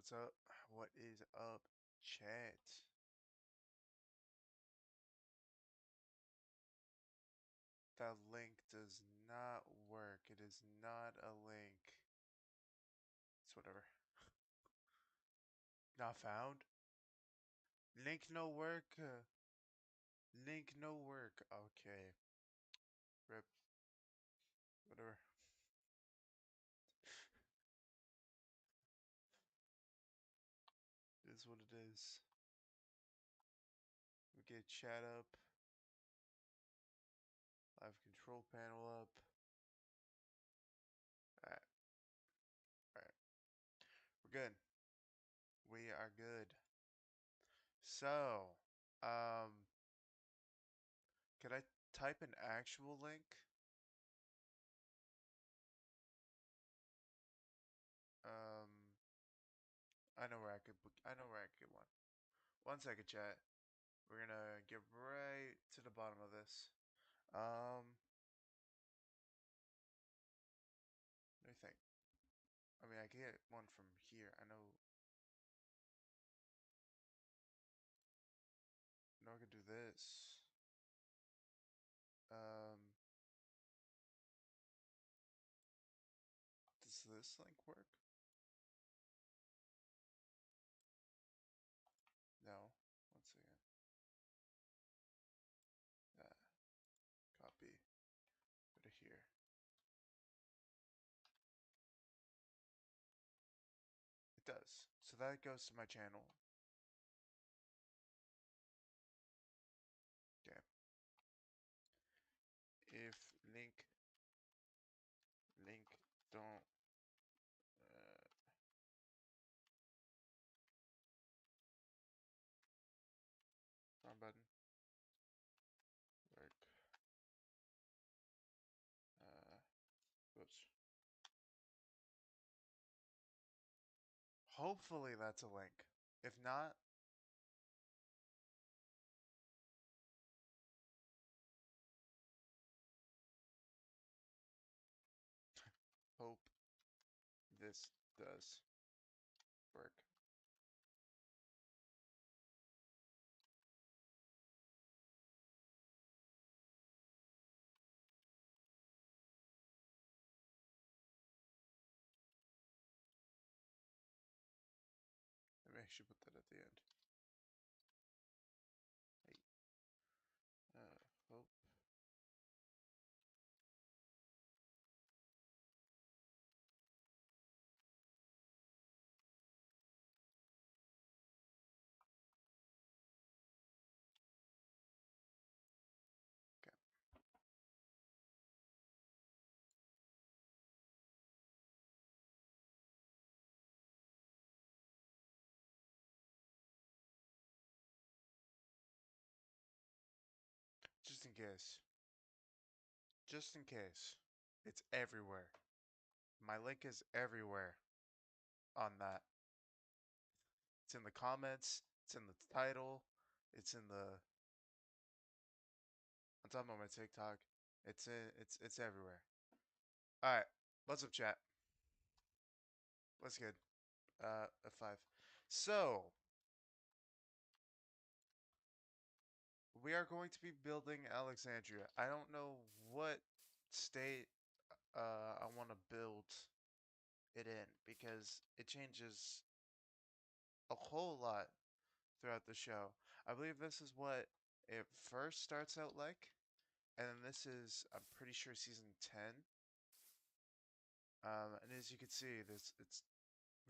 What's up? What is up, chat? That link does not work. It is not a link. It's whatever. Not found? Link no work. Link no work. Okay. Rip. Whatever. It is what it is. We get chat up. Live control panel up. Alright. Alright. We're good. We are good. So, um, can I type an actual link? Um, I know where I could. I know where I could get one. One second, chat. We're gonna get right to the bottom of this. Let me think. I mean, I can get one from here. I could do this. Um, does this link work? No. One second. Copy. Go to here. It does. So that goes to my channel. Okay. If link don't wrong button work. Whoops. Hopefully that's a link. If not, hope this does work. Maybe I should put that at the end. Hey. Hope. Okay. Just in case. Just in case. It's everywhere. My link is everywhere on that. It's in the comments, it's in the title, it's in the on top of my TikTok. It's everywhere. Alright, what's up chat? What's good? F5. So we are going to be building Alexandria. I don't know what state I want to build it in because it changes a whole lot throughout the show. I believe this is what it first starts out like, and then this is, I'm pretty sure, season 10. And as you can see, this it's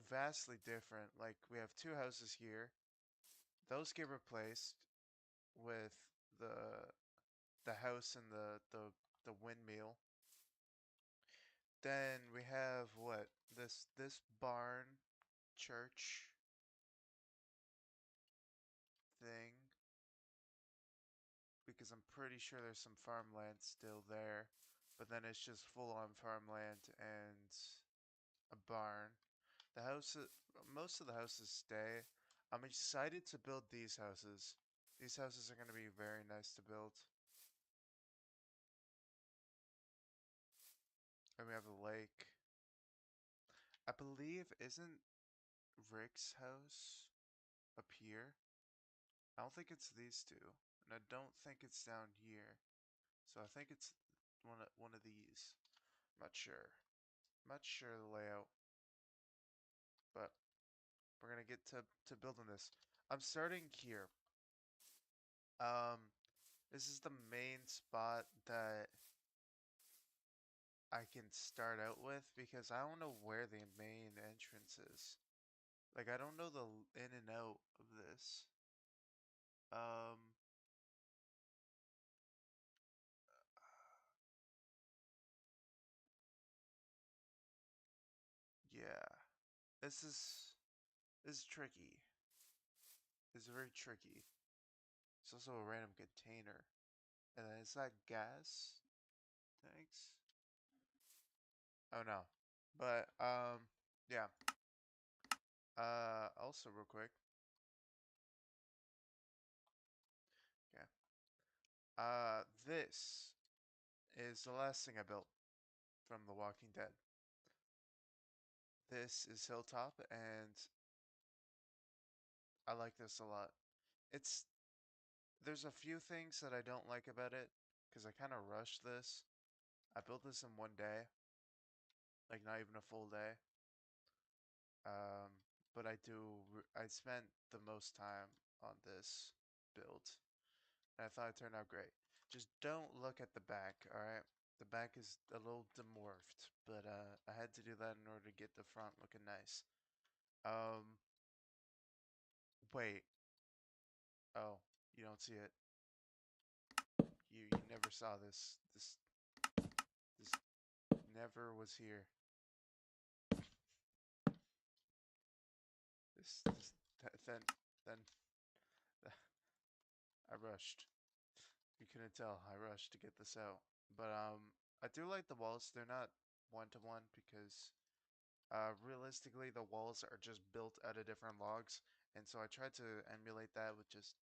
vastly different. Like we have two houses here; those get replaced with the the house and the windmill. Then we have what this barn church thing because I'm pretty sure there's some farmland still there, but then it's just full on farmland and a barn. The houses, most of the houses stay. I'm excited to build these houses. These houses are going to be very nice to build. And we have the lake. I believe, isn't Rick's house up here. I don't think it's these two, and I don't think it's down here. So I think it's one of these. I'm not sure. I'm not sure the layout, but we're gonna get to building this. I'm starting here. Um, this is the main spot that I can start out with because I don't know where the main entrance is. Like I don't know the in and out of this. Um, yeah, this is tricky. It's very tricky. It's also a random container. And then is that gas tanks? Oh no. But yeah. Also real quick. Okay. This is the last thing I built from The Walking Dead. This is Hilltop and I like this a lot. It's there's a few things that I don't like about it because I kind of rushed this. I built this in one day, like not even a full day. Um, but I spent the most time on this build. And I thought it turned out great. Just don't look at the back, alright? The back is a little demorphed, but I had to do that in order to get the front looking nice. Um, wait. Oh, you don't see it. You never saw this. This never was here. Then I rushed. You couldn't tell. I rushed to get this out. But I do like the walls. They're not one to one because realistically the walls are just built out of different logs, and so I tried to emulate that with just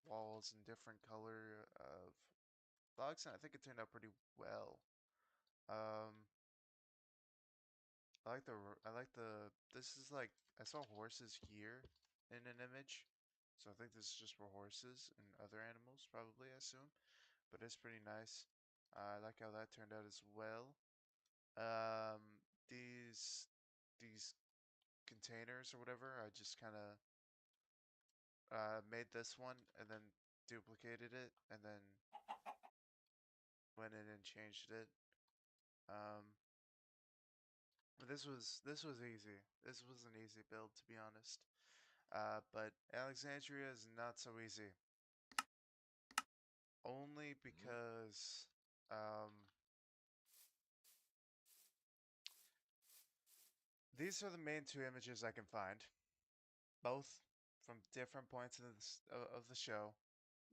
walls and different color of logs, and I think it turned out pretty well. Um, I like the this is like I saw horses here in an image, so I think this is just for horses and other animals probably I assume, but it's pretty nice. I like how that turned out as well. Um, these containers or whatever, I just kind of made this one and then duplicated it and then went in and changed it. Um, this was easy. This was an easy build to be honest. But Alexandria is not so easy. Only because these are the main two images I can find, both from different points of the show.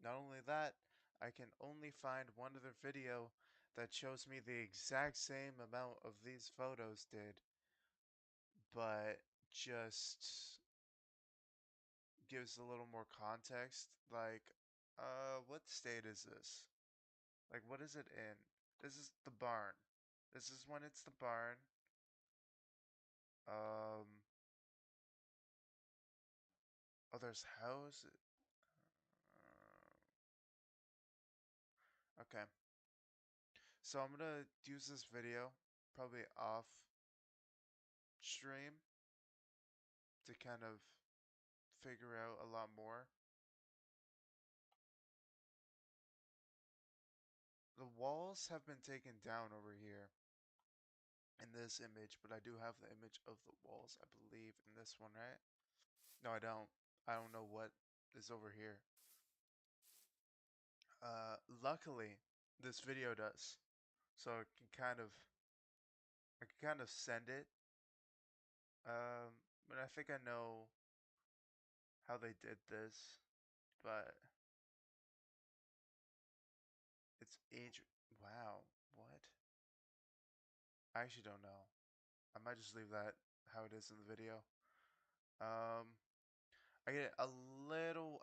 Not only that, I can only find one other video that shows me the exact same amount of these photos did, but just gives a little more context. Like, what state is this? Like, what is it in? This is the barn. This is when it's the barn. Um, oh, there's house. Okay, so I'm gonna use this video probably off stream to kind of figure out a lot more. The walls have been taken down over here in this image, but I do have the image of the walls, I believe, in this one, right? No, I don't. I don't know what is over here. Luckily, this video does. So I can kind of send it. But I think I know how they did this, but it's age. Wow, what? I actually don't know. I might just leave that how it is in the video. Um, I get a little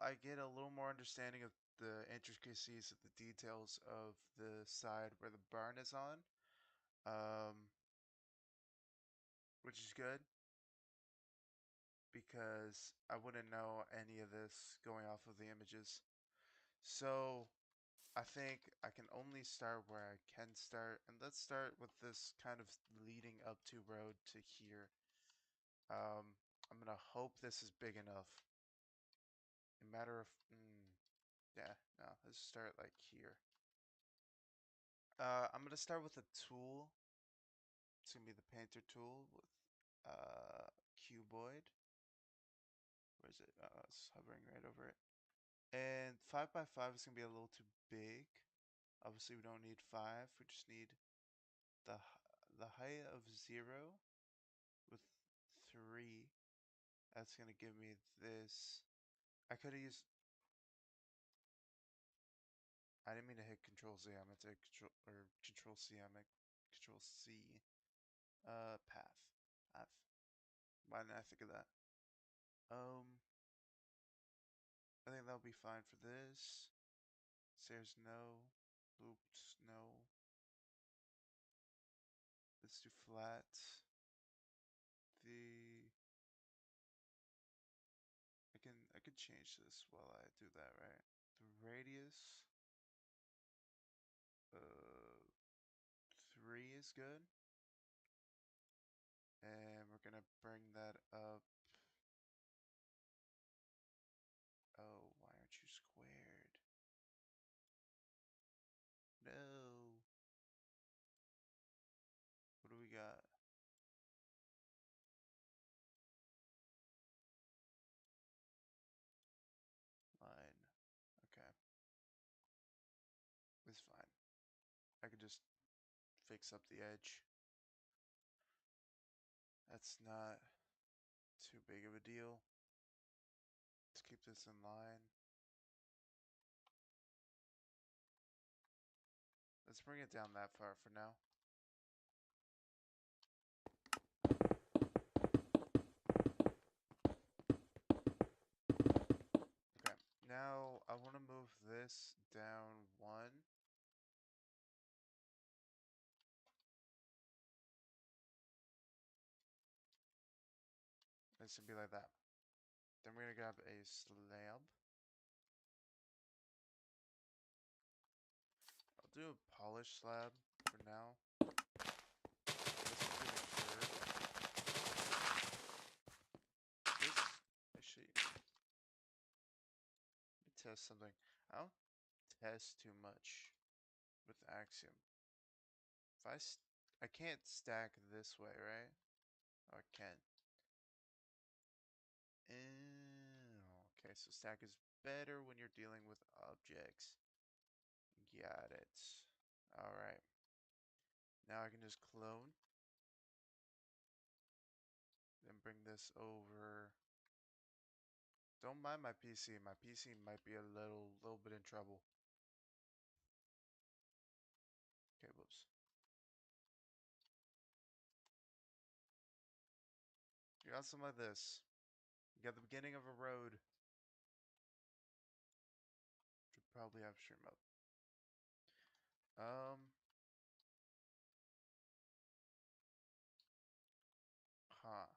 more understanding of the intricacies of the details of the side where the barn is on, um, which is good. because I wouldn't know any of this going off of the images. So I think I can only start where I can start, and let's start with this kind of leading up to road to here. I'm gonna hope this is big enough. A matter of, yeah, no, let's start like here. I'm gonna start with a tool. It's gonna be the painter tool with cuboid. Where is it? It's hovering right over it. And 5 by 5 is gonna be a little too big. Obviously, we don't need 5. We just need the the height of 0 with 3. That's gonna give me this. I could have used. I didn't mean to hit Control Z. I meant to hit Control C. I meant Control C. Path. Path. Why didn't I think of that? Um, I think that'll be fine for this. Stairs, no. Looped, no. Let's do flat. The I can change this while I do that, right? The radius, uh, 3 is good, and we're gonna bring that up. Oh, why aren't you squared? No. What do we got? Line. Okay, it's fine. I can just fix up the edge. That's not too big of a deal. Let's keep this in line. Let's bring it down that far for now. Okay, now I want to move this down 1. This should be like that. Then we're gonna grab a slab. I'll do a polished slab for now. This is gonna curve. This actually, let me test something. I don't test too much with Axiom. If I can't stack this way, right? Oh, I can. Okay, so stack is better when you're dealing with objects. Got it. Alright. Now I can just clone. Then bring this over. Don't mind my PC. My PC might be a little bit in trouble. Okay, whoops. You got something like this. You got the beginning of a road. Should probably have stream up. Um, huh.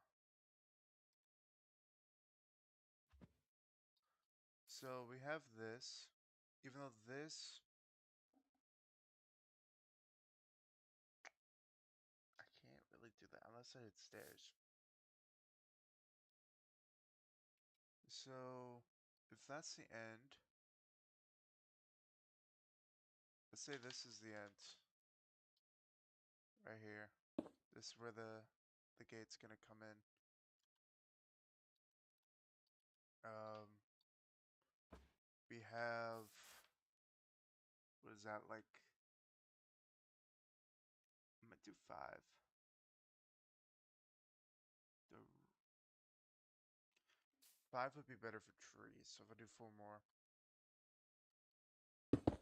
So we have this. Even though this, I can't really do that unless I hit stairs. So if that's the end, let's say this is the end. Right here. This is where the gate's gonna come in. Um, we have, what is that, like, I'm gonna do 5. The 5 would be better for trees, so if I do 4 more. 1, 2,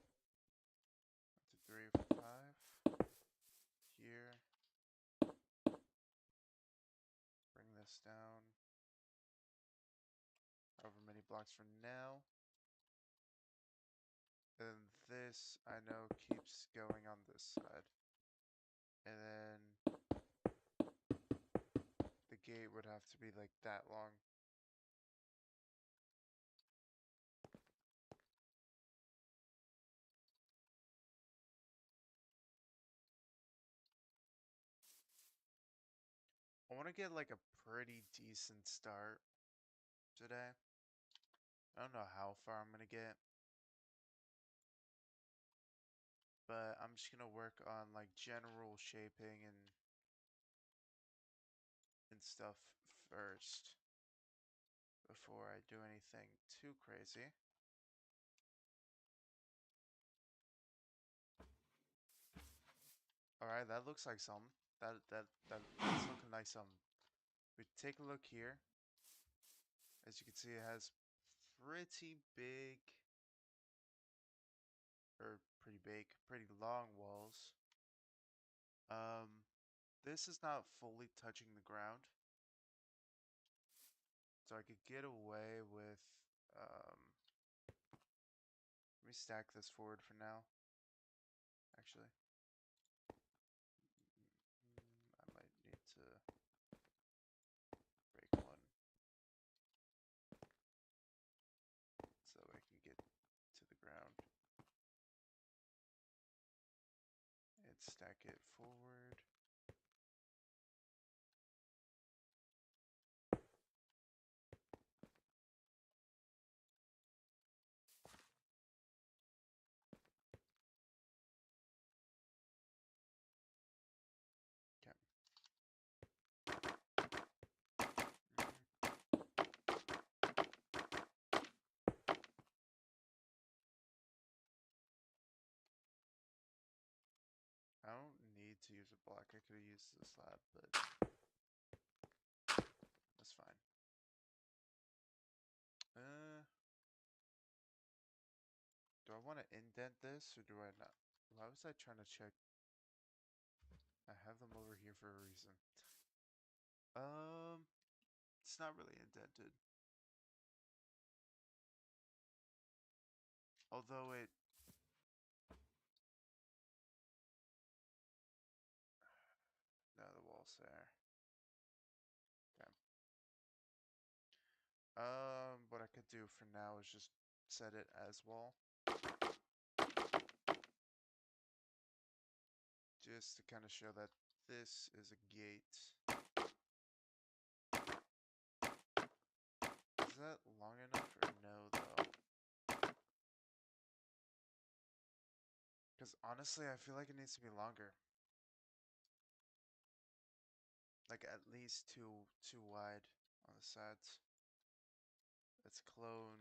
3, 4, 5. Here. Bring this down. However many blocks for now. And this, I know, keeps going on this side. And then the gate would have to be like that long. want to get like a pretty decent start today. I don't know how far I'm gonna get, but I'm just gonna work on like general shaping and stuff first before I do anything too crazy. All right, that looks like something. That's looking like something. We take a look here. As you can see, it has pretty big, or pretty long walls. Um, this is not fully touching the ground, so I could get away with, let me stack this forward for now, actually. I might need to break one so I can get to the ground and stack it forward. Okay. I don't need to use a block. I could have used the slab, but that's fine. Do I want to indent this or do I not? Why was I trying to check? I have them over here for a reason. Um, it's not really indented. Although it... No, the wall's there. Okay. What I could do for now is just set it as wall. Just to kind of show that this is a gate. Is that long enough or no, though? Because honestly, I feel like it needs to be longer. Like at least two wide on the sides. Let's clone.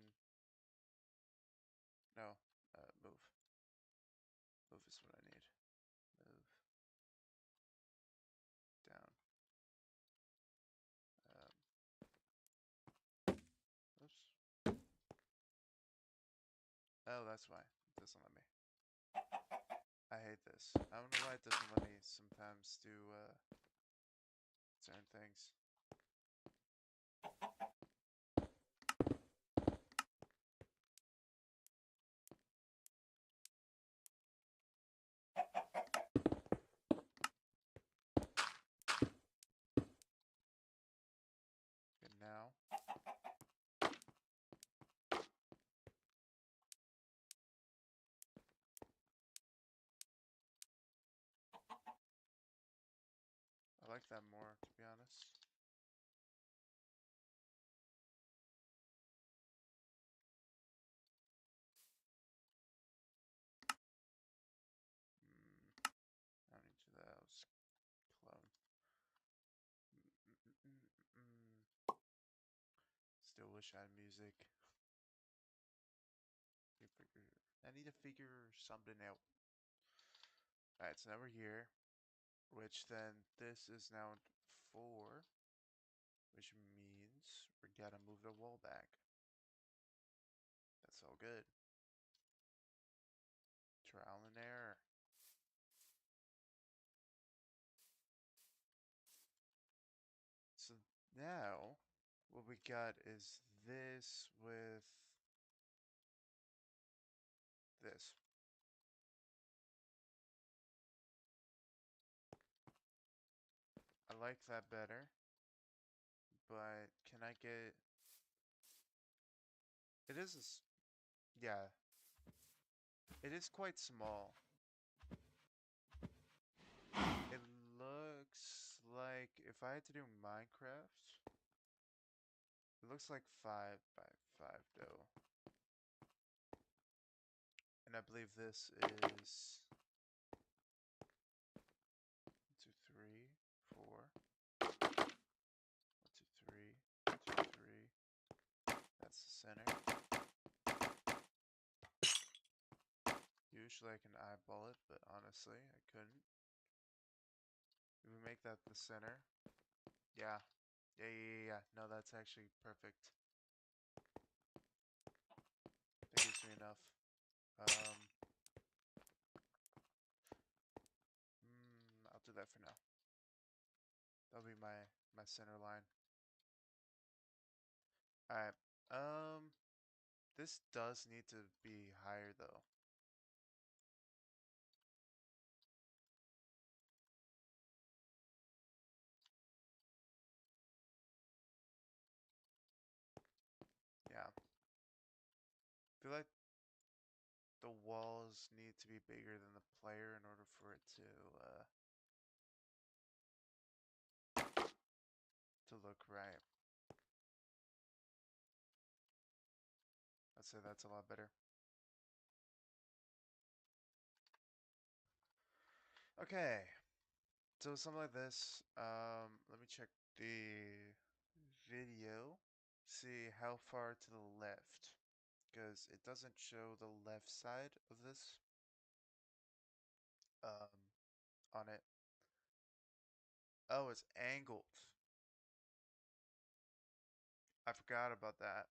No, move. Move is what I need. Move down. Oops. Oh, that's why it doesn't let me. I hate this. I don't know why it doesn't let me sometimes do certain things. And now, I like that more, to be honest. I don't need to do that. I'll just clone. Still wish I had music. I need to figure something out. Alright, so now we're here. Which then, this is now 4. Which means we gotta move the wall back. That's all good. Trial and error. So now, what we got is this with this. I like that better, but can I get... It is, yeah, it is quite small. It looks like if I had to do Minecraft, it looks like 5 by 5 though. And I believe this is 1, 2, 3, 4. 1, 2, 3, 1, 2, 3. That's the center. Usually I can eyeball it, but honestly, I couldn't. If we make that the center. Yeah. Yeah. No, that's actually perfect. That gives me enough. I'll do that for now. That'll be my center line. Alright. This does need to be higher though. Yeah. I feel like the walls need to be bigger than the player in order for it to look right. I'd say that's a lot better. Okay. So something like this. Let me check the video. See how far to the left. Because it doesn't show the left side of this on it. Oh, it's angled. I forgot about that.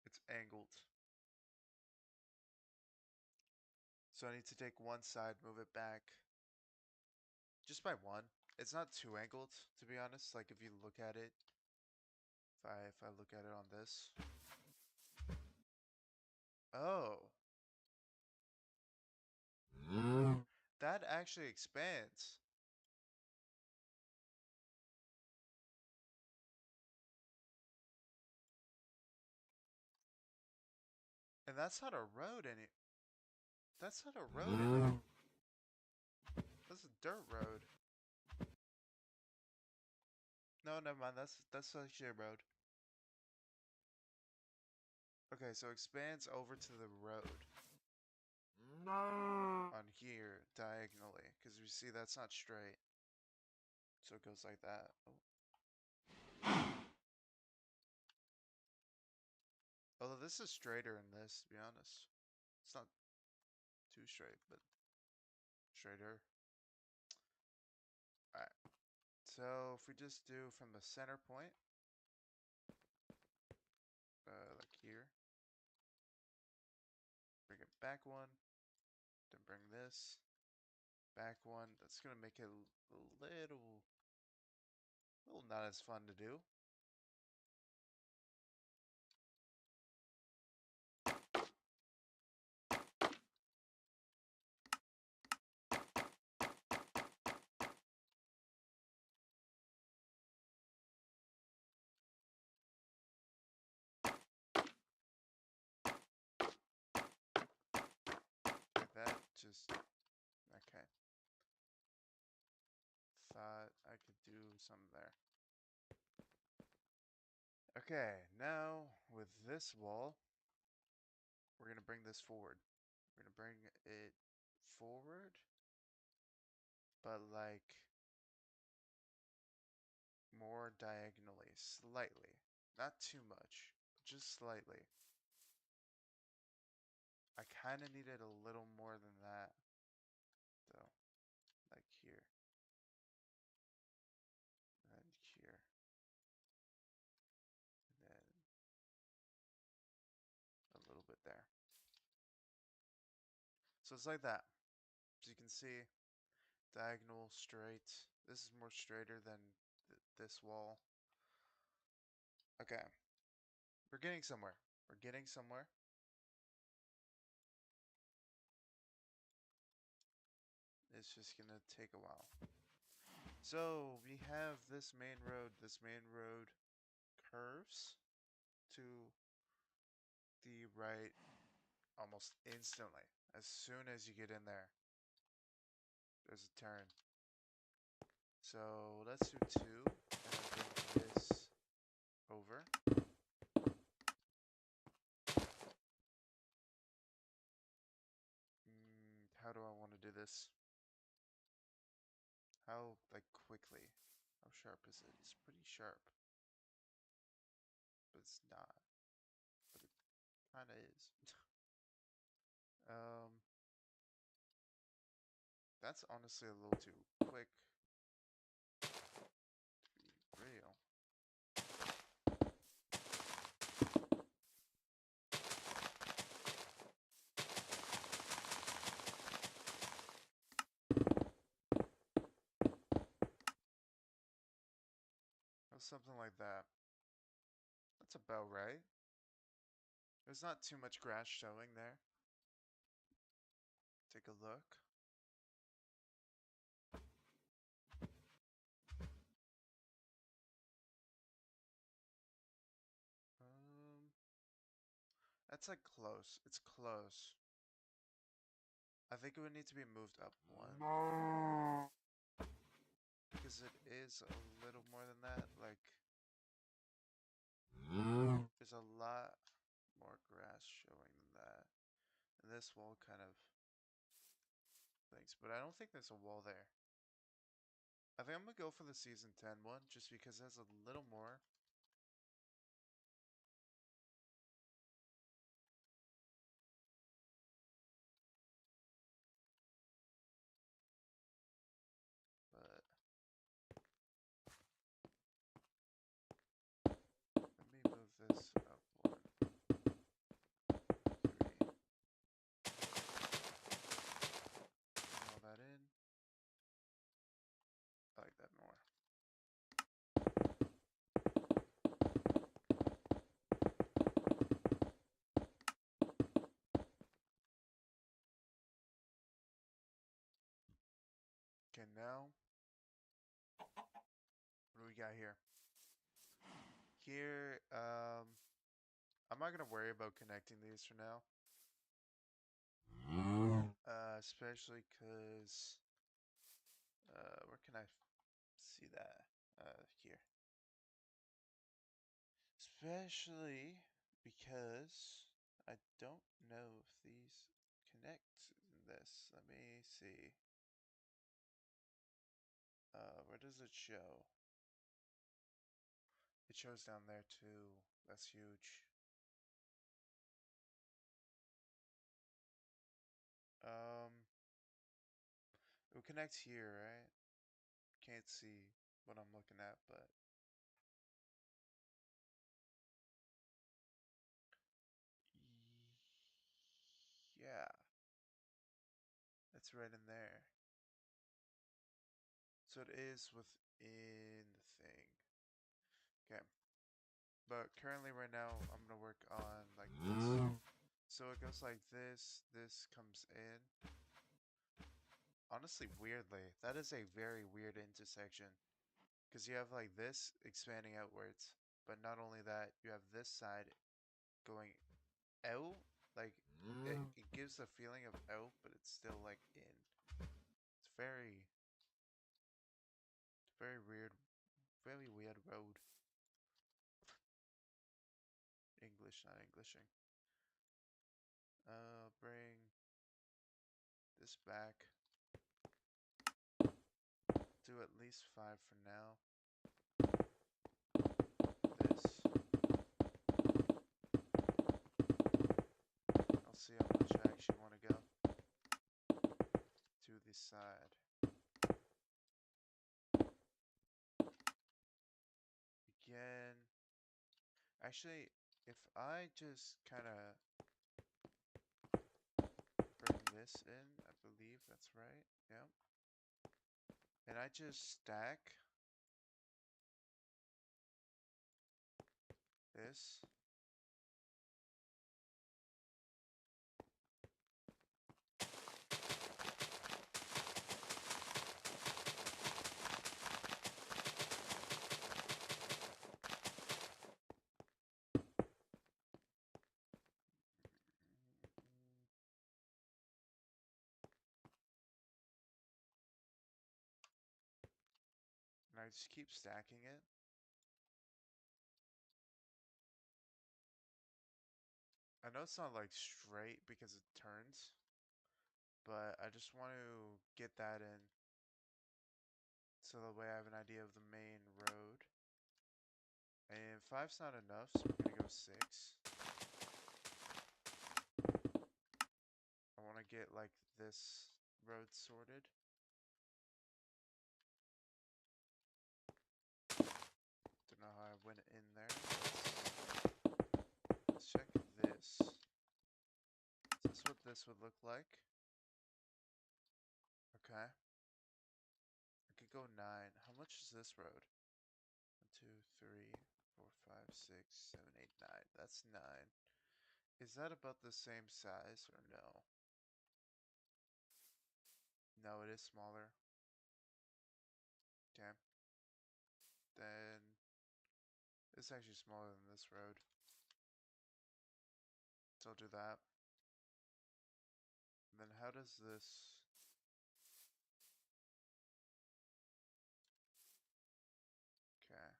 It's angled. So I need to take one side, move it back. Just by one. It's not too angled, to be honest. Like if you look at it, if I look at it on this. Oh, that actually expands. And that's not a road any. That's not a road any. That's a dirt road. No, never mind. That's actually a road. Okay, so expands over to the road on here diagonally, because you see that's not straight. So it goes like that. Oh. Although this is straighter than this, to be honest. It's not too straight, but straighter. Alright. So if we just do from the center point, like here, bring it back one, then bring this back one. That's gonna make it a little not as fun to do. Like that, just okay. Thought I could do something there. Okay, now with this wall, we're gonna bring this forward. We're gonna bring it forward, but like more diagonally, slightly. Not too much, just slightly. I kind of needed a little more than that, though. Like here. And here. And then a little bit there. So it's like that. As you can see, diagonal, straight. This is more straighter than this wall. Okay. We're getting somewhere. We're getting somewhere. It's just gonna take a while. So we have this main road. This main road curves to the right almost instantly. As soon as you get in there, there's a turn. So let's do two, and then bring this over. How do I want to do this? How, like, quickly? How sharp is it? It's pretty sharp, but it's not. But it kind of is. um, that's honestly a little too quick to be real. Something like that. That's about right. There's not too much grass showing there. Take a look. Um, that's like close. It's close. I think it would need to be moved up one. Because it is a little more than that. Like, there's a lot more grass showing than that. And this wall kind of things. But I don't think there's a wall there. I think I'm going to go for the season 10 one just because it has a little more. But let me move this up one, three. Bring all that in. I like that more. Okay, now, what do we got here? Here, I'm not gonna worry about connecting these for now. Especially because, where can I see that? Here. Especially because I don't know if these connect in this. Let me see. Where does it show? It shows down there too. That's huge. It will connect here, right? Can't see what I'm looking at, but yeah, it's right in there. So it is within the thing. Okay. But currently right now I'm gonna work on like this. So it goes like this comes in. Honestly, weirdly, that is a very weird intersection. Because you have like this expanding outwards. But not only that, you have this side going out. Like, it gives the feeling of out, but it's still like in. It's very weird, very weird road. English, not Englishing. Bring this back. Do at least 5 for now. This. I'll see how much I actually want to go to this side. Again. Actually, if I just kind of bring this in, I believe that's right. Yep. And I just stack this. Alright, just keep stacking it. I know it's not like straight because it turns, but I just want to get that in so that way I have an idea of the main road. And five's not enough, so we're gonna go 6. I want to get like this road sorted. Don't know how I went in there. Let's check this. Is this what this would look like? Okay. I could go 9. How much is this road? 1, 2, 3, 4, 5, 6, 7, 8, 9. That's 9. Is that about the same size or no? No, it is smaller. Okay. Then it's actually smaller than this road. So I'll do that. And then how does this... Okay.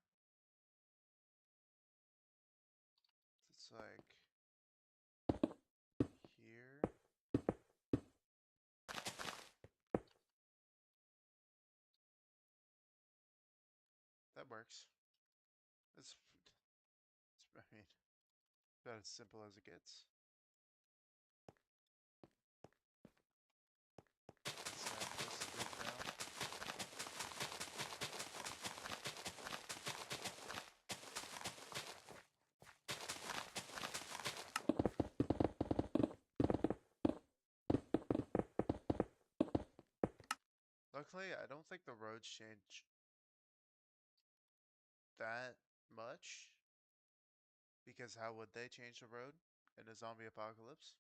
It's like here. That works. I mean, about as simple as it gets. Stack this a bit down. Luckily, I don't think the roads change that much. Because how would they change the road in a zombie apocalypse?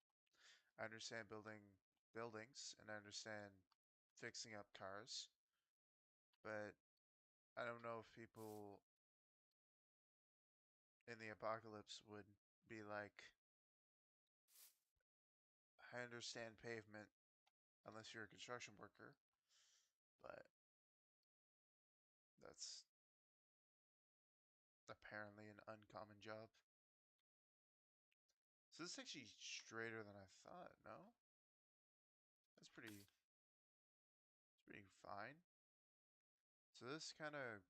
I understand building buildings and I understand fixing up cars, but I don't know if people in the apocalypse would be like, I understand pavement unless you're a construction worker, but that's apparently an uncommon job. So this is actually straighter than I thought, no? That's pretty fine. So this kind of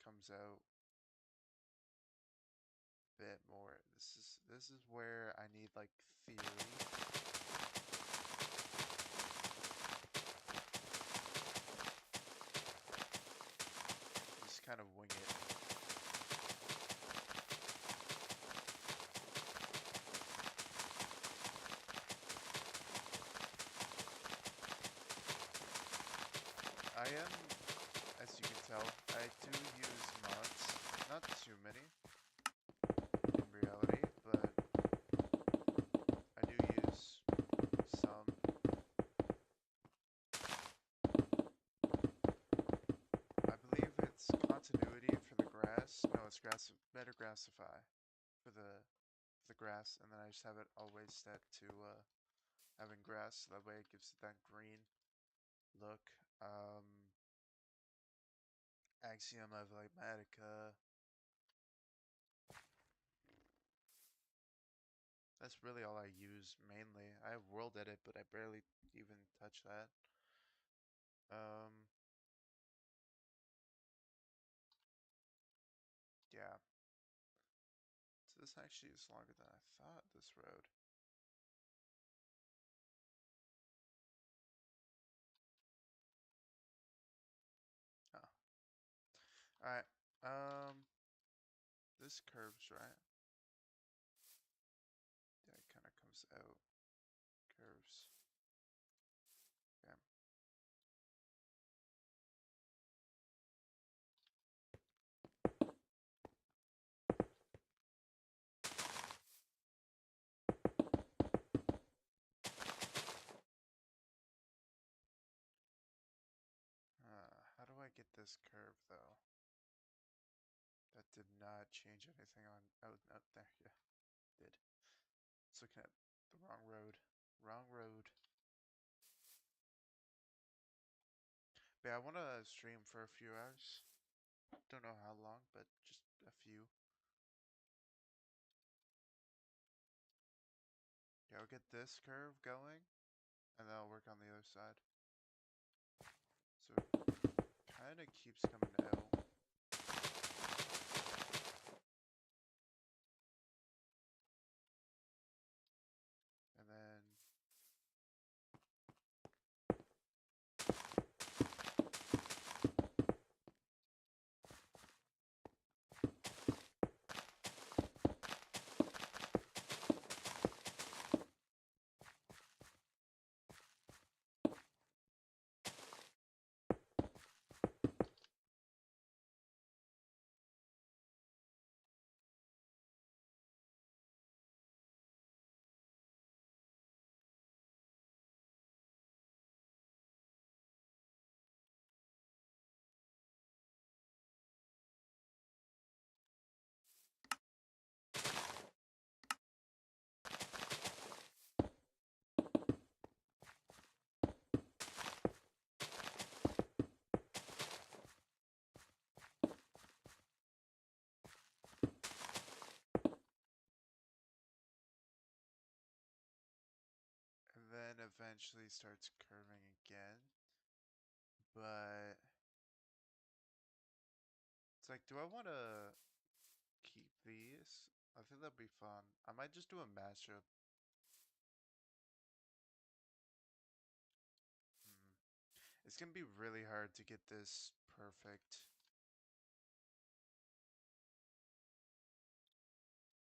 comes out a bit more. This is where I need like theory. Just kind of wing it. I am, as you can tell, I do use mods. Not too many in reality, but I do use some. I believe it's continuity for the grass. No, it's better grassify for the grass, and then I just have it always set to having grass, so that way it gives it that green look. Axiom of Matica. That's really all I use mainly. I have world edit, but I barely even touch that. Yeah. So this actually is longer than I thought, this road. Huh. Alright. This curves, right? Yeah, it kind of comes out. Curves. Yeah. How do I get this curve, though? That did not change anything on... Oh, no, there, yeah. Did. It's looking at the wrong road. Wrong road. But yeah, I want to stream for a few hours. Don't know how long, but just a few. Yeah, I'll get this curve going, and then I'll work on the other side. So it kind of keeps coming out. And then eventually starts curving again. But it's like, do I want to keep these? I think that'd be fun. I might just do a mashup. Hmm. It's gonna be really hard to get this perfect.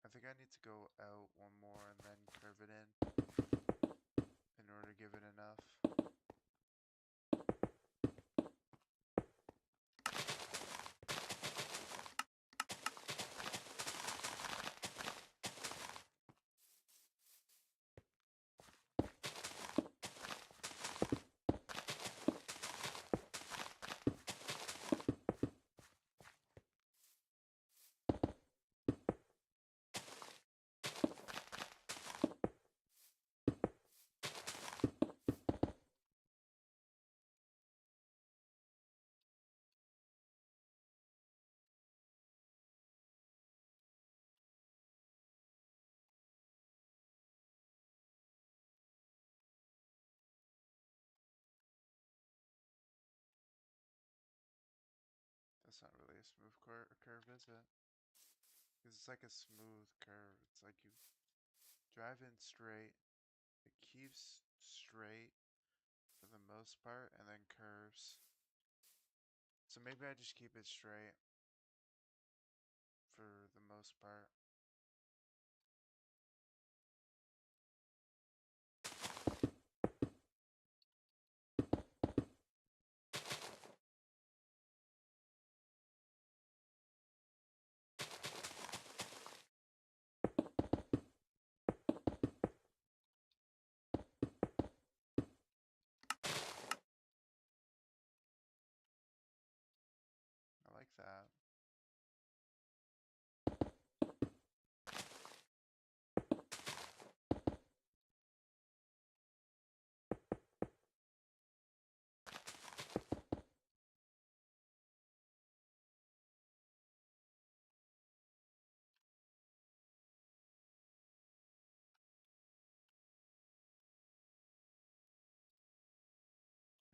I think I need to go out one more and then curve it in order to give it enough. That's not really a smooth curve, is it? 'Cause it's like a smooth curve. It's like you drive in straight, it keeps straight for the most part, and then curves. So maybe I just keep it straight for the most part. I like that.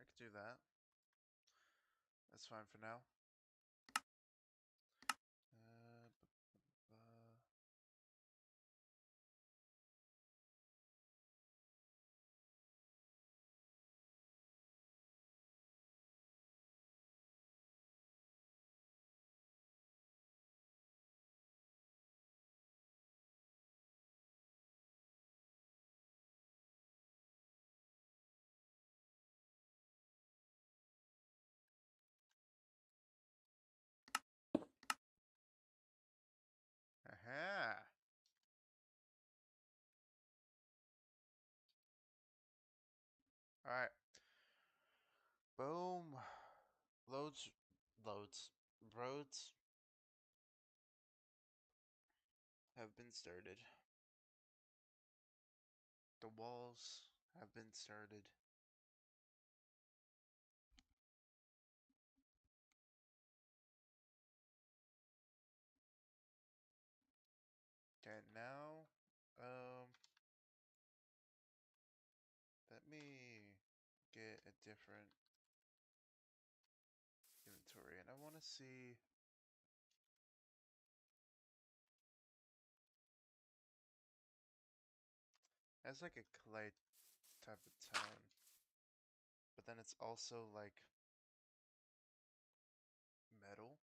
I could do that. That's fine for now. Uh, Aha! Alright. Boom. Loads. Loads. Roads have been started. The walls have been started. different inventory, and I want to see. It has like a clay type of tone, but then it's also like metal.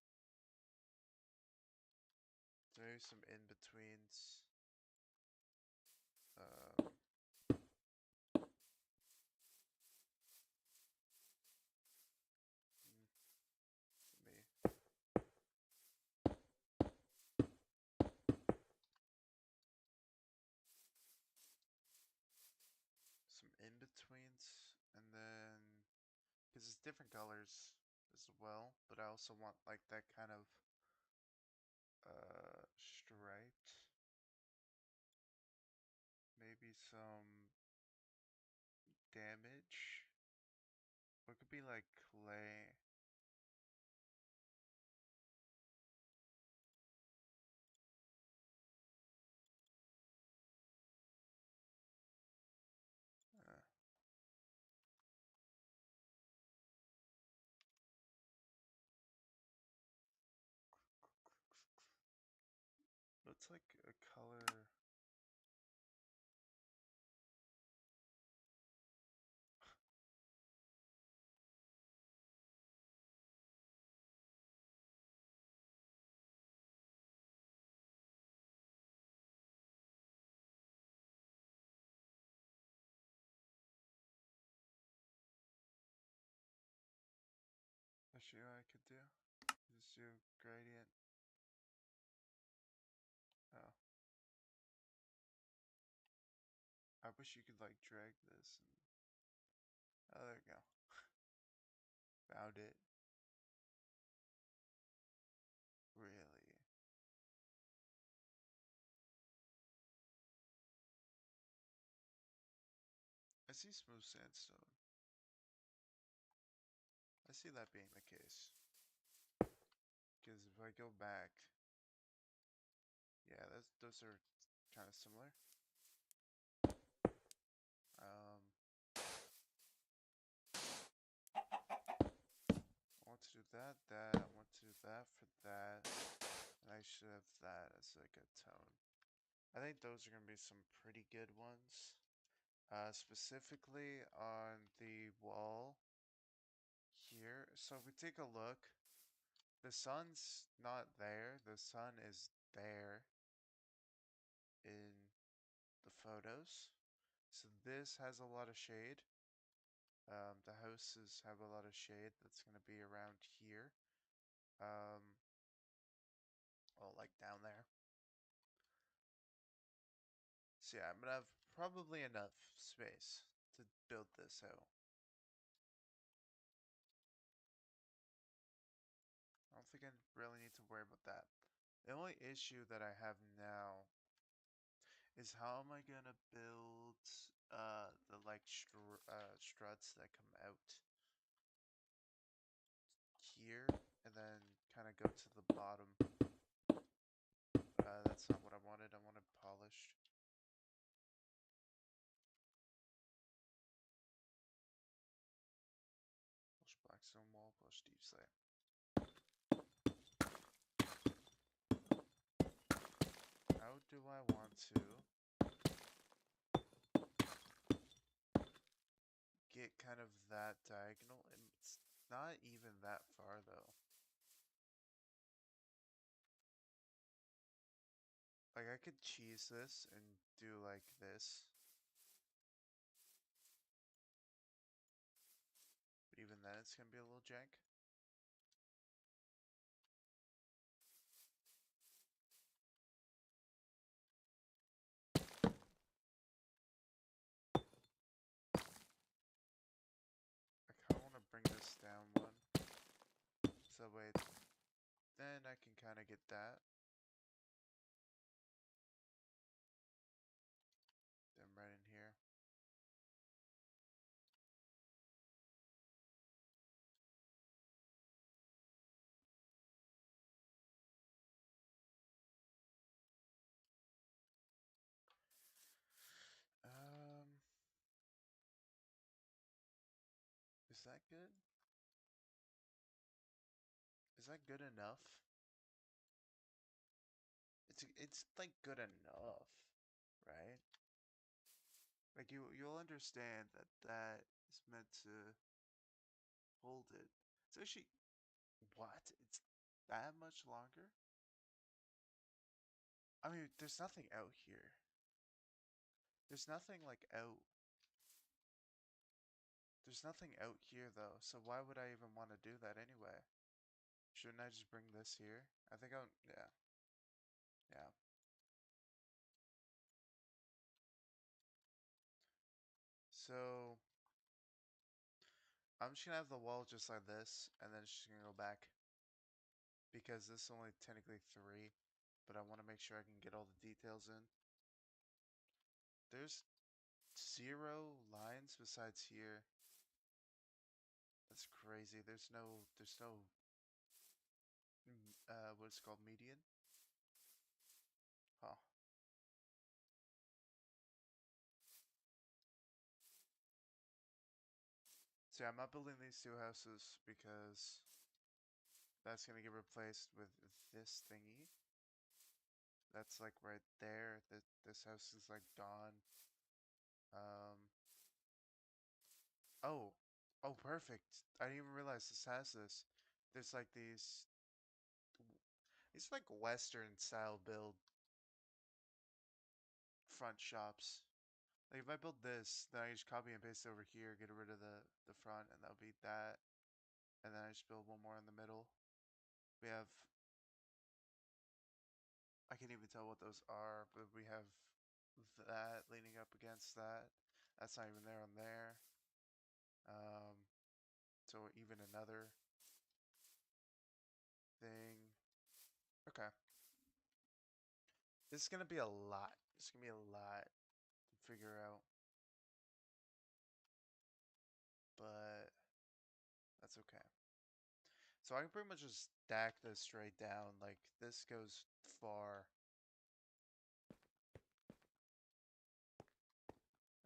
So maybe some in betweens. Um, me some in betweens, and then because it's different colors as well, but I also want like that kind of striped. Maybe some damage. Or it could be like clay. Uh, looks like a color. Let's see what I could do. Just do gradient. Oh, I wish you could like drag this. And... Oh, there you go. Found it. Really. I see smooth sandstone. I see that being the case. Because if I go back, yeah, those are kind of similar. Um, I want to do that, I want to do that for that, and I should have that as like a tone. I think those are going to be some pretty good ones. Specifically on the wall here. So if we take a look, the sun's not there. The sun is there in the photos. So this has a lot of shade. The houses have a lot of shade that's going to be around here. Well, like down there. So yeah, I'm going to have probably enough space to build this out. I don't think I really need to worry about that. The only issue that I have now is how am I gonna build the like struts that come out here and then kind of go to the bottom. That's not what I wanted. I wanted polished. Polished blackstone wall, polished deep slate. How do I want to get kind of that diagonal? And it's not even that far though. Like I could cheese this and do like this. But even then it's gonna be a little jank. I kinda wanna bring this down one. So wait, then I can kinda get that. Then right in here. Um, Is that good? Is that good enough? It's like good enough, right? Like you'll understand that that is meant to hold it. It's actually what? It's that much longer? I mean, there's nothing out here. There's nothing like out. There's nothing out here though, so why would I even want to do that anyway? Shouldn't I just bring this here? I think I'll, yeah, yeah. So, I'm just gonna have the wall just like this, and then it's just gonna go back. Because this is only technically 3, but I want to make sure I can get all the details in. There's 0 lines besides here. That's crazy. There's no, what's it called, median? Huh. So yeah, I'm not building these 2 houses because that's gonna get replaced with this thingy. That's like right there. This house is like gone. Um. Oh. Oh, perfect. I didn't even realize this has this. There's like these like Western style build front shops. Like if I build this, then I just copy and paste over here, get rid of the front, and that'll be that. And then I just build one more in the middle. We have, I can't even tell what those are, but we have that leaning up against that. That's not even there on there. Um, so even another thing. Okay. This is gonna be a lot. It's gonna be a lot to figure out, but that's okay. So I can pretty much just stack this straight down. Like this goes far.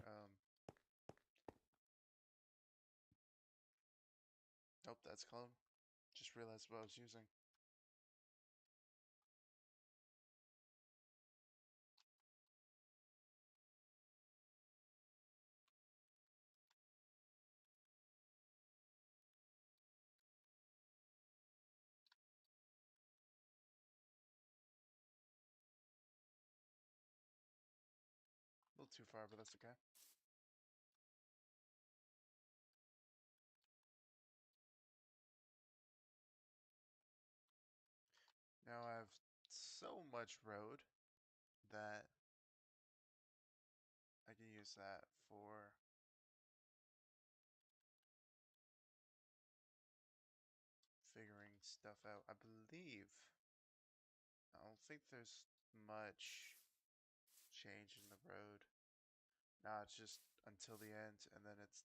Um, nope, that's clone. Just realized what I was using. A little too far, but that's okay. Now I have so much road that I can use that for figuring stuff out. I believe. I don't think there's much change in the road. Nah, it's just until the end, and then it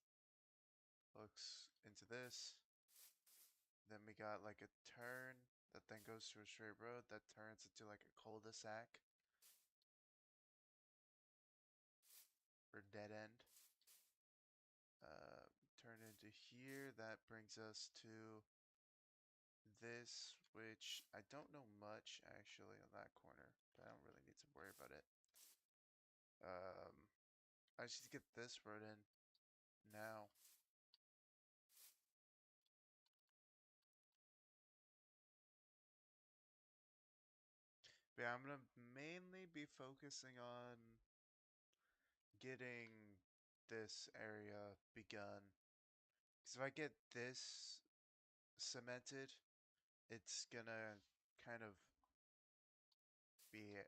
looks into this. Then we got like a turn that then goes to a straight road that turns into like a cul-de-sac or dead end. Uh, Turn into here. That brings us to this, which I don't know much actually on that corner, but I don't really need to worry about it. I just need to get this road in now. But yeah, I'm gonna mainly be focusing on getting this area begun. Because if I get this cemented, it's gonna kind of be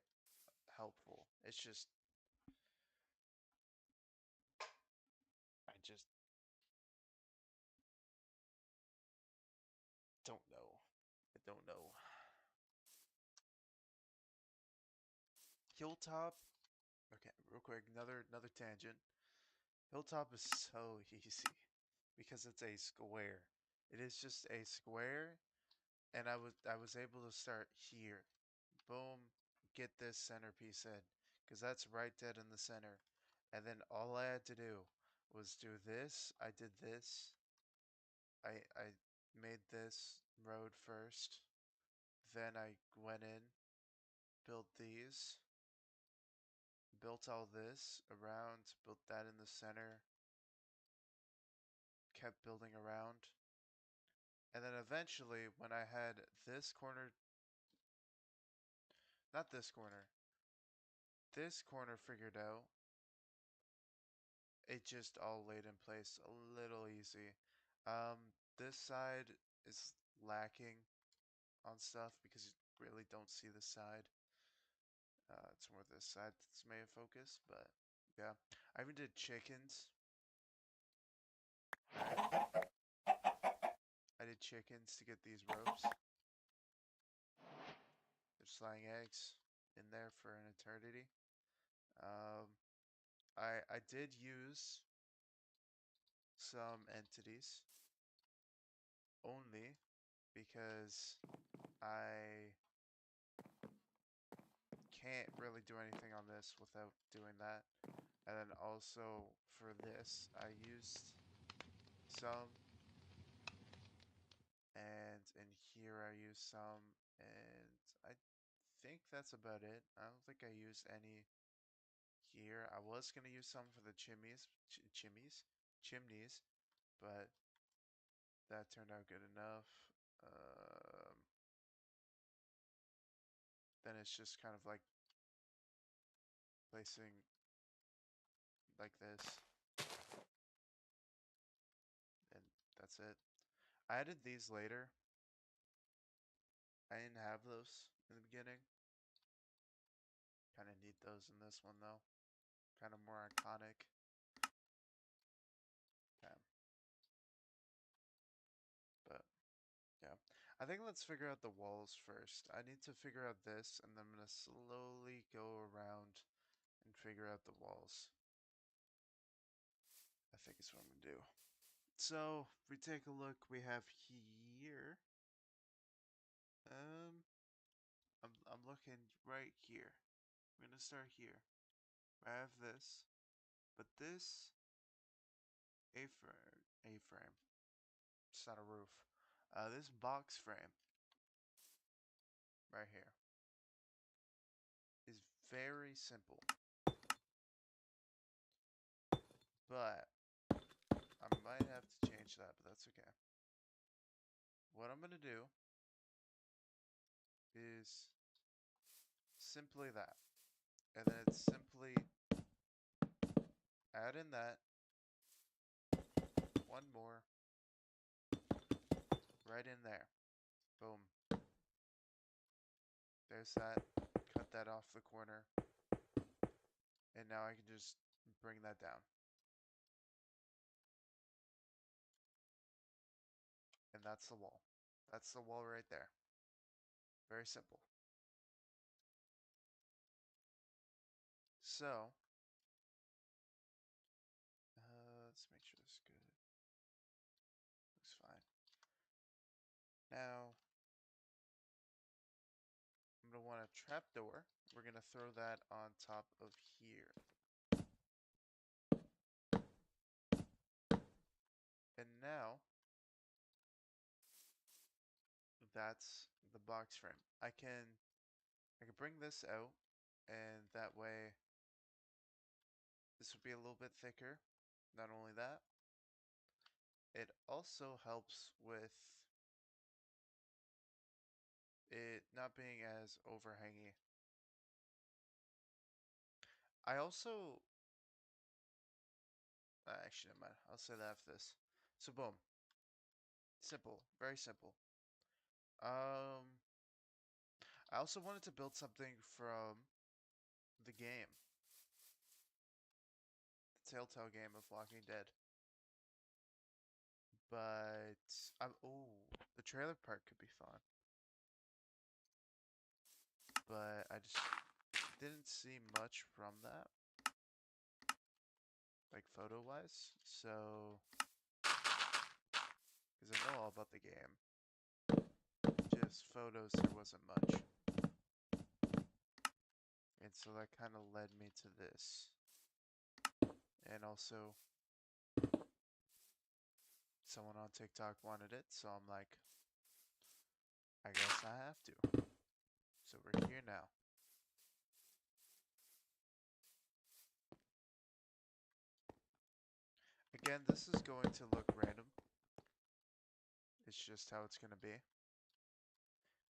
helpful. It's just, I just don't know. I don't know. Hilltop. Okay, real quick, another tangent. Hilltop is so easy because it's a square. It is just a square, and I was able to start here. Boom, get this centerpiece in, because that's right dead in the center. And then all I had to do was do this. I did this, I made this road first. Then I went in, built these, built all this around, built that in the center, kept building around. And then eventually, when I had this corner, not this corner figured out, it just all laid in place a little easy. This side is lacking on stuff because you really don't see the side. It's more this side that's main focus, but yeah. I even did chickens. I did chickens to get these ropes. They're just eggs in there for an eternity. Um, I did use some entities only because I can't really do anything on this without doing that. And then also for this, I used some, and in here I used some, and I think that's about it. I don't think I used any here. I was gonna use some for the chimneys, but that turned out good enough. Um, then it's just kind of like placing like this, and that's it. I added these later. I didn't have those in the beginning. Kind of need those in this one though. Kind of more iconic. Yeah, but yeah. I think let's figure out the walls first. I need to figure out this, and then I'm gonna slowly go around and figure out the walls. I think is what I'm gonna do. So if we take a look, we have here. Um, I'm looking right here. We're gonna start here. I have this, but this A-frame. It's not a roof. This box frame right here is very simple, but I might have to change that, but that's okay. What I'm gonna do is simply that, and then it's simply add in that one more right in there. Boom. There's that. Cut that off the corner, and now I can just bring that down. And that's the wall. That's the wall right there. Very simple. So, let's make sure this is good. Looks fine. Now, I'm going to want a trapdoor. We're going to throw that on top of here. And now, that's the box frame. I can bring this out, and that way this would be a little bit thicker. Not only that, it also helps with it not being as overhangy. I also actually never mind. I'll say that after this. So boom. Simple. Very simple. I also wanted to build something from the game. The Telltale game of Walking Dead. But oh, the trailer part could be fun. But I just didn't see much from that. Like photo wise. So because I know all about the game. Just photos there wasn't much. And so that kind of led me to this. And also Someone on TikTok wanted it, so I'm like, I guess I have to. So we're here now. Again, this is going to look random. It's just how it's going to be.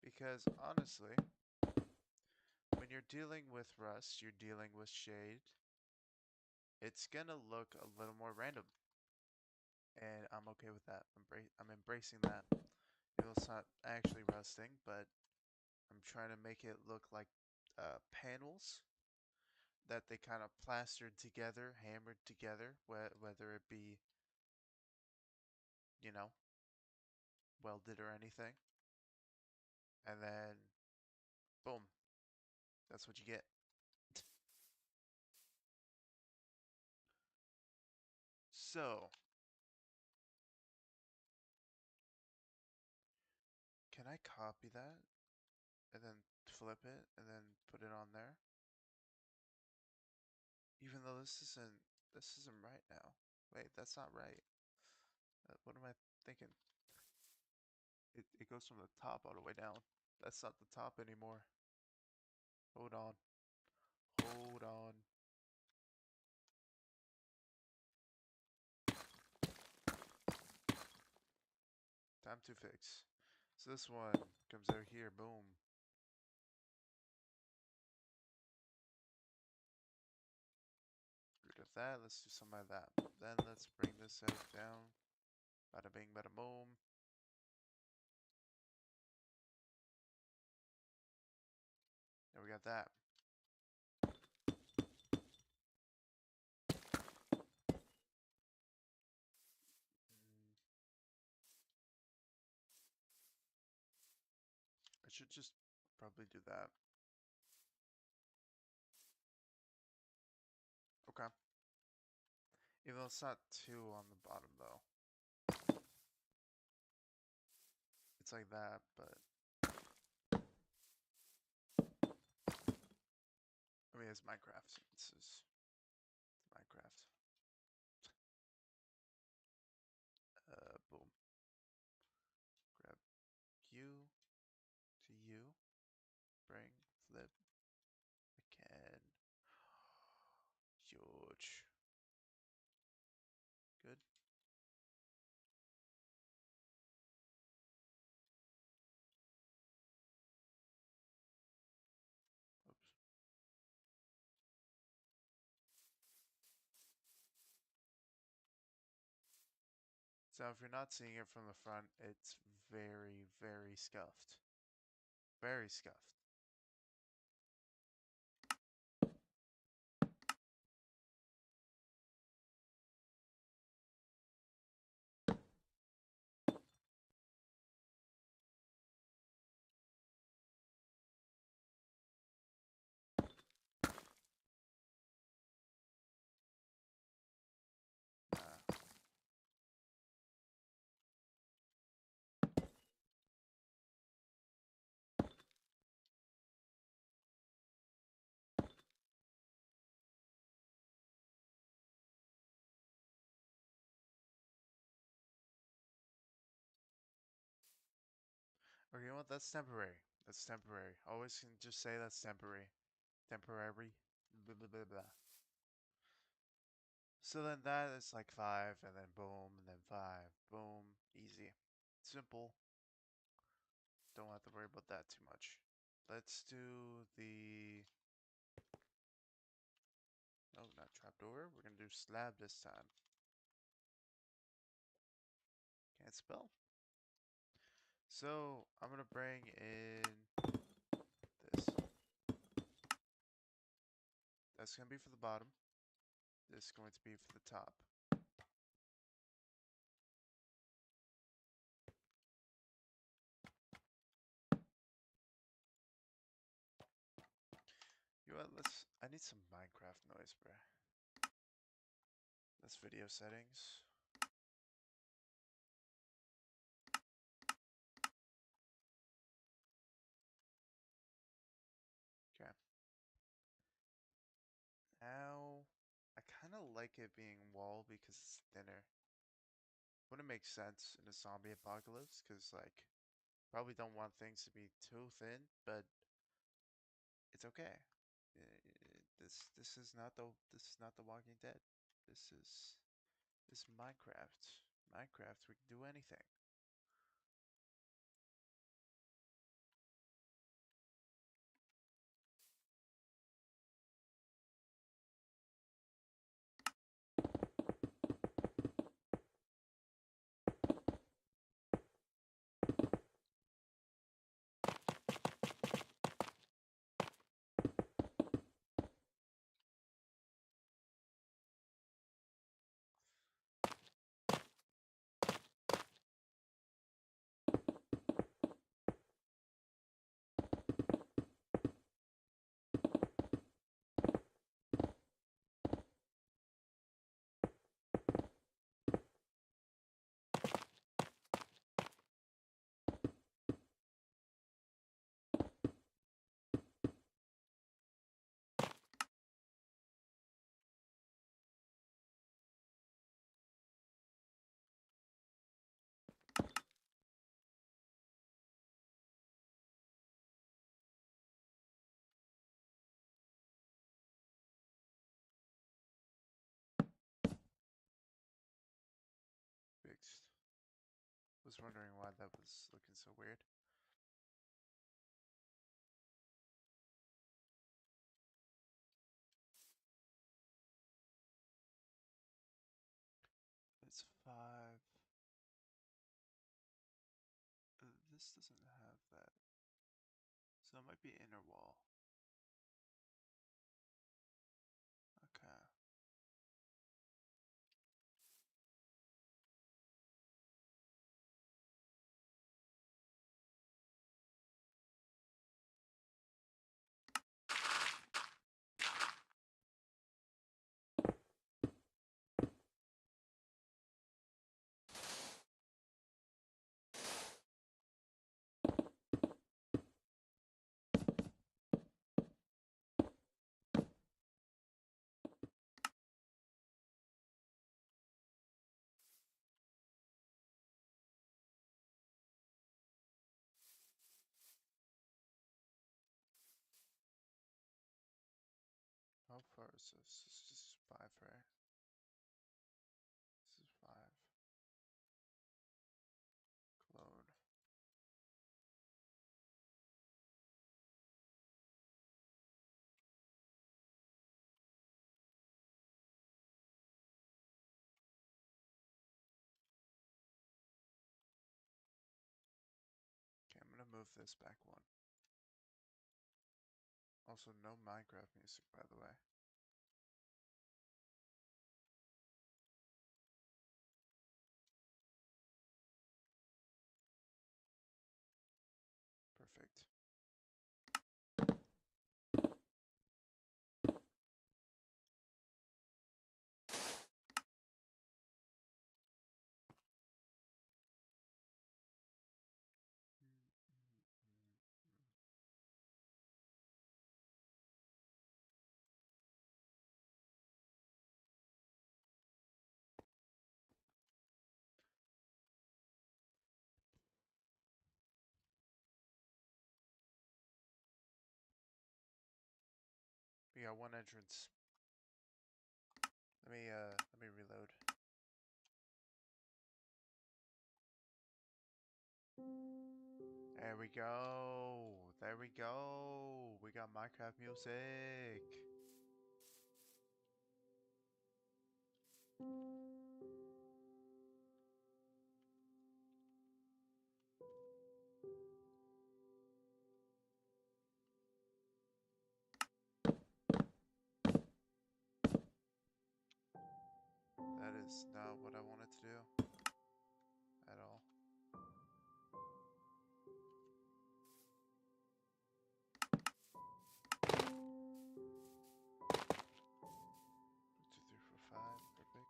Because honestly, when you're dealing with rust, you're dealing with shade, it's going to look a little more random. And I'm okay with that. I'm embracing that. It's not actually rusting, but I'm trying to make it look like panels that they kind of plastered together, hammered together, whether it be, you know, welded or anything. And then, boom, that's what you get. So, can I copy that and then flip it and then put it on there? Even though this isn't right now. Wait, that's not right. What am I thinking? It goes from the top all the way down. That's not the top anymore. Hold on. Hold on. Time to fix. So this one comes out here, boom. Rid of that, let's do some of that. Then let's bring this out down. Bada bing, bada boom. There we got that. Mm, I should just probably do that. Okay. Even though it's not too on the bottom though. It's like that, but I mean it's Minecraft. It's Minecraft. Boom. Grab you to you. Bring, flip, again. Huge. Good. Oops. So if you're not seeing it from the front, it's very, very scuffed. Very scuffed. Nah. Or you know what? That's temporary. That's temporary. Always can just say that's temporary. Temporary. Blah, blah, blah, blah. So then that is like 5, and then boom, and then 5, boom. Easy. Simple. Don't have to worry about that too much. Let's do the... No, not trapdoor. We're gonna do slab this time. Can't spell. So I'm gonna bring in this. That's gonna be for the bottom. This is going to be for the top. You know what? I need some Minecraft noise, bruh. That's video settings. Okay. Now, I kind of like it being wall because it's thinner. Wouldn't make sense in a zombie apocalypse, because, like, probably don't want things to be too thin, but it's okay. This is not the Walking Dead. This is this is Minecraft. Minecraft, we can do anything. Fixed. Was wondering why that was looking so weird. It's 5. This doesn't have that. So it might be inner wall. Okay. How far is this? This is just 5, right? This is 5. Clone. Okay, I'm gonna move this back one. Also, no Minecraft music, by the way. Perfect. We got one entrance. Let me reload. There we go. There we go. We got Minecraft music. That is not what I wanted to do at all. Two, three, four, five. Perfect.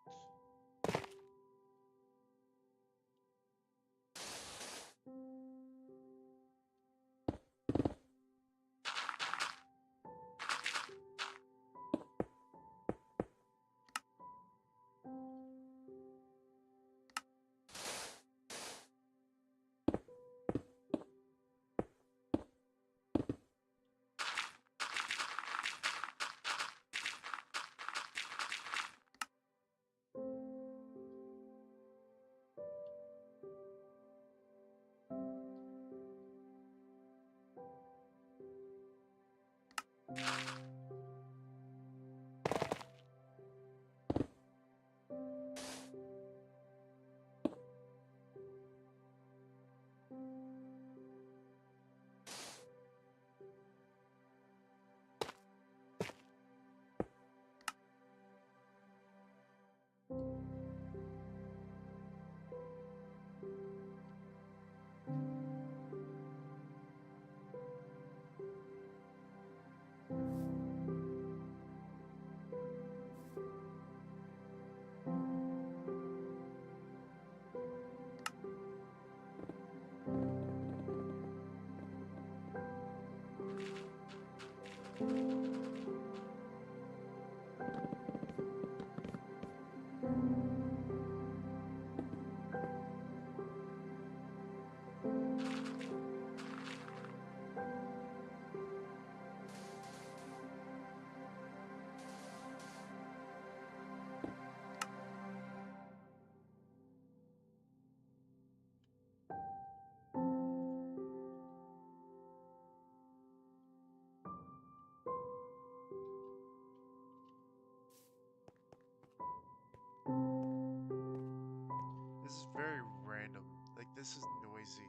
This is very random. Like, this is noisy.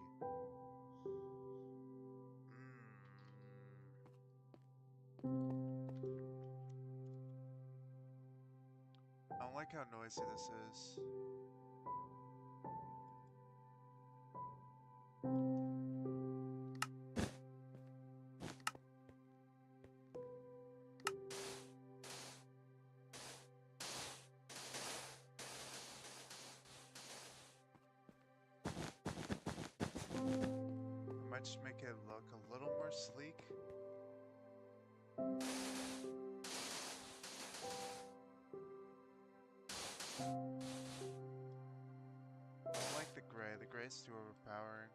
I don't like how noisy this is. I might just make it look a little more sleek. I don't like the gray. The gray's too overpowering.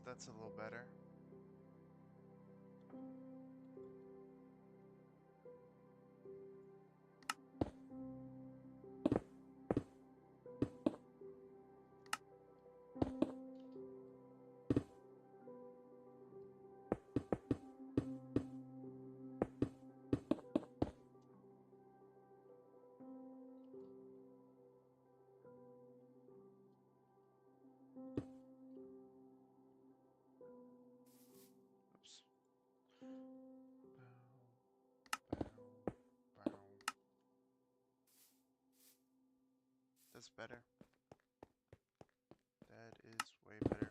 That's a little better. Oops. Bow, bow, bow. That's better. That is way better.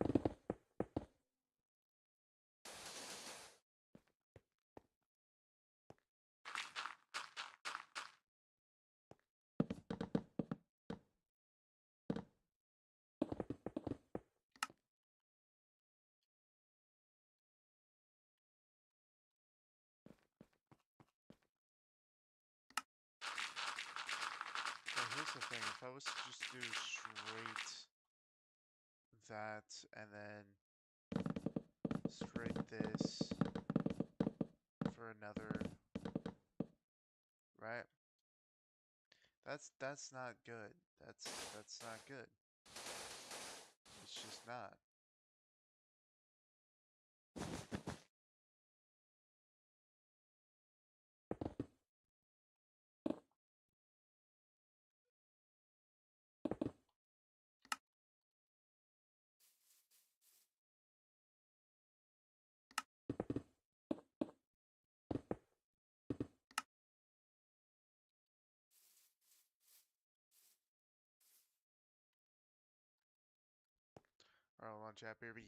So here's the thing, if I was to just do straight that and then straight this for another, right? That's not good. That's not good. It's just not. Alright, launch app baby.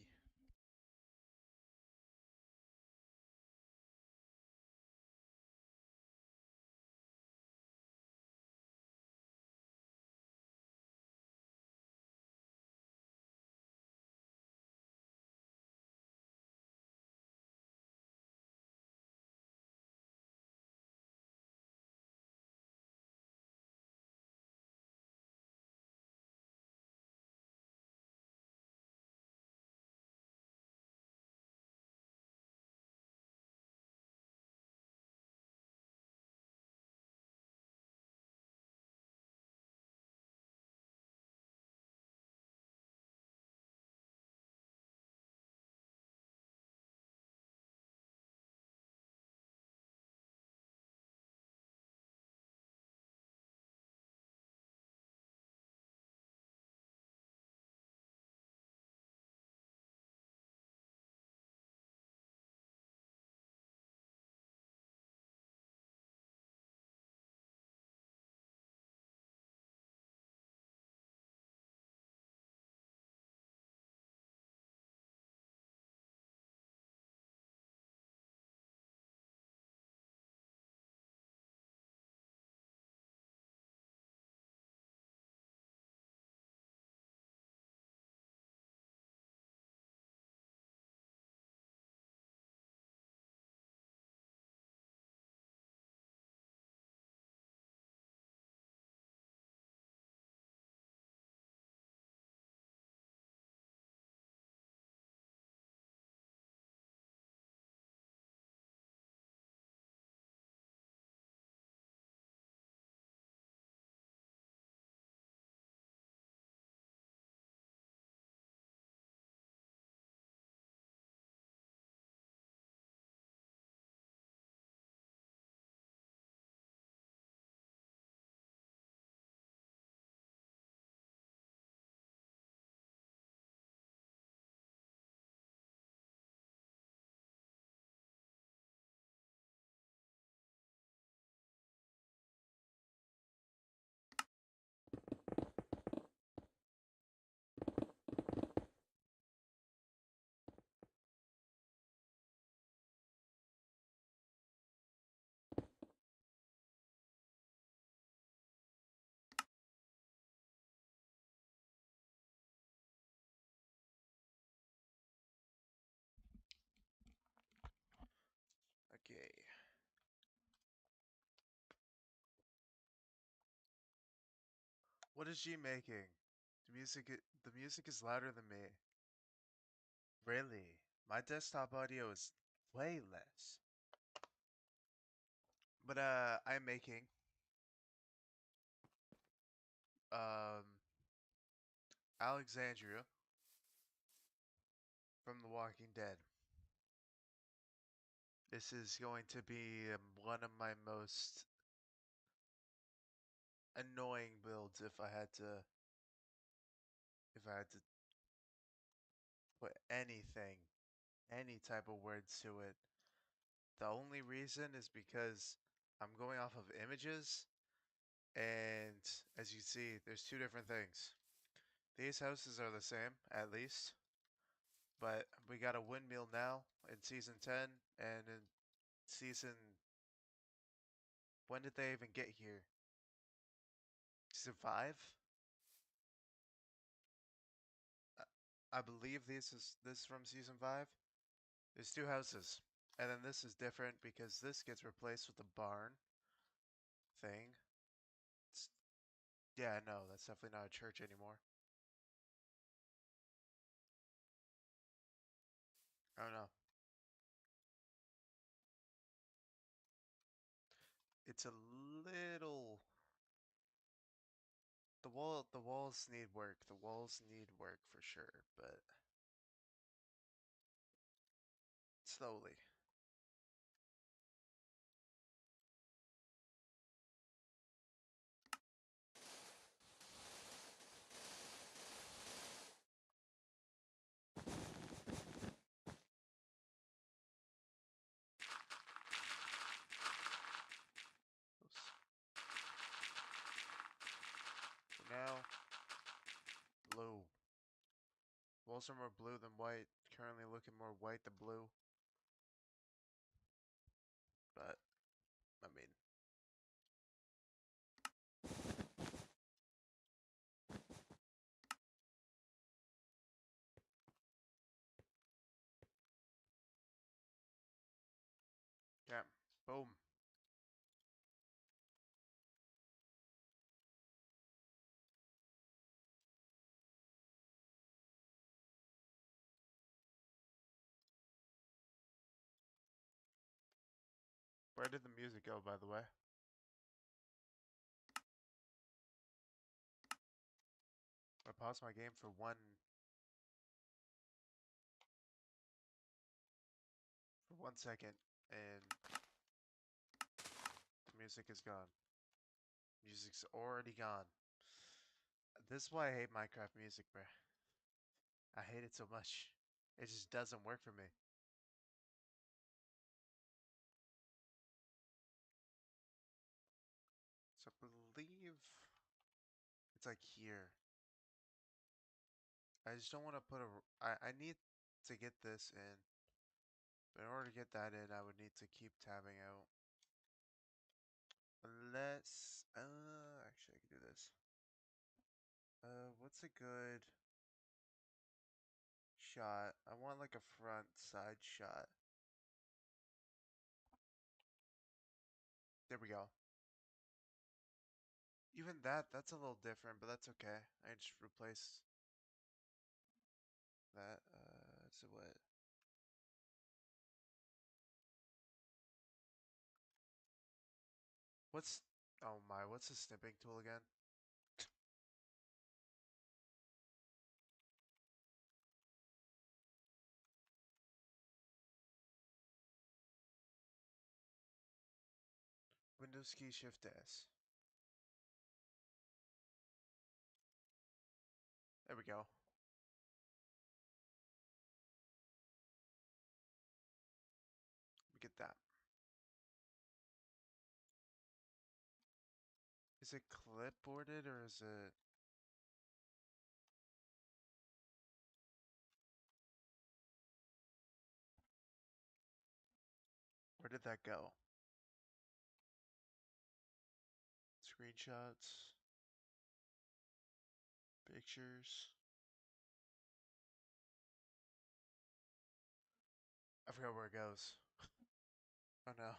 What is G making? The music is louder than me. Really? My desktop audio is way less. But I'm making um Alexandria from The Walking Dead. This is going to be one of my most annoying builds if I had to put any type of words to it. The only reason is because I'm going off of images, and as you see, there's two different things. These houses are the same, at least, but we got a windmill now in season 10, and in season. When did they even get here? Season 5? I believe this is from season 5. There's two houses. And then this is different because this gets replaced with the barn thing. It's, yeah, no, that's definitely not a church anymore. I don't know. It's a little. The walls need work. The walls need work for sure, but slowly. For now, blue. Walls are more blue than white. Currently looking more white than blue. But, I mean, yeah. Boom. Where did the music go, by the way? I paused my game for 1 second, and the music is gone. Music's already gone. This is why I hate Minecraft music, bruh. I hate it so much. It just doesn't work for me. So I believe it's like here. I just don't want to put a. I need to get this in. But in order to get that in, I would need to keep tabbing out. Unless, actually I can do this. What's a good shot? I want like a front side shot. There we go. Even that's a little different, but that's okay. I just replace that. So what? What's, oh my, what's the snipping tool again? Windows key Shift S. There we go. We get that. Is it clipboarded or is it? Where did that go? Screenshots, pictures. I forgot where it goes. Oh no.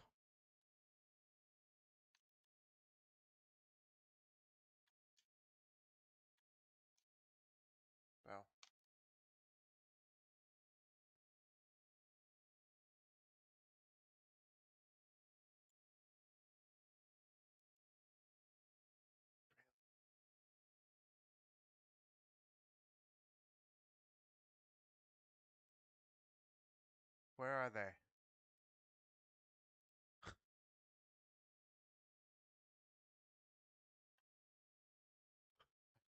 Where are they?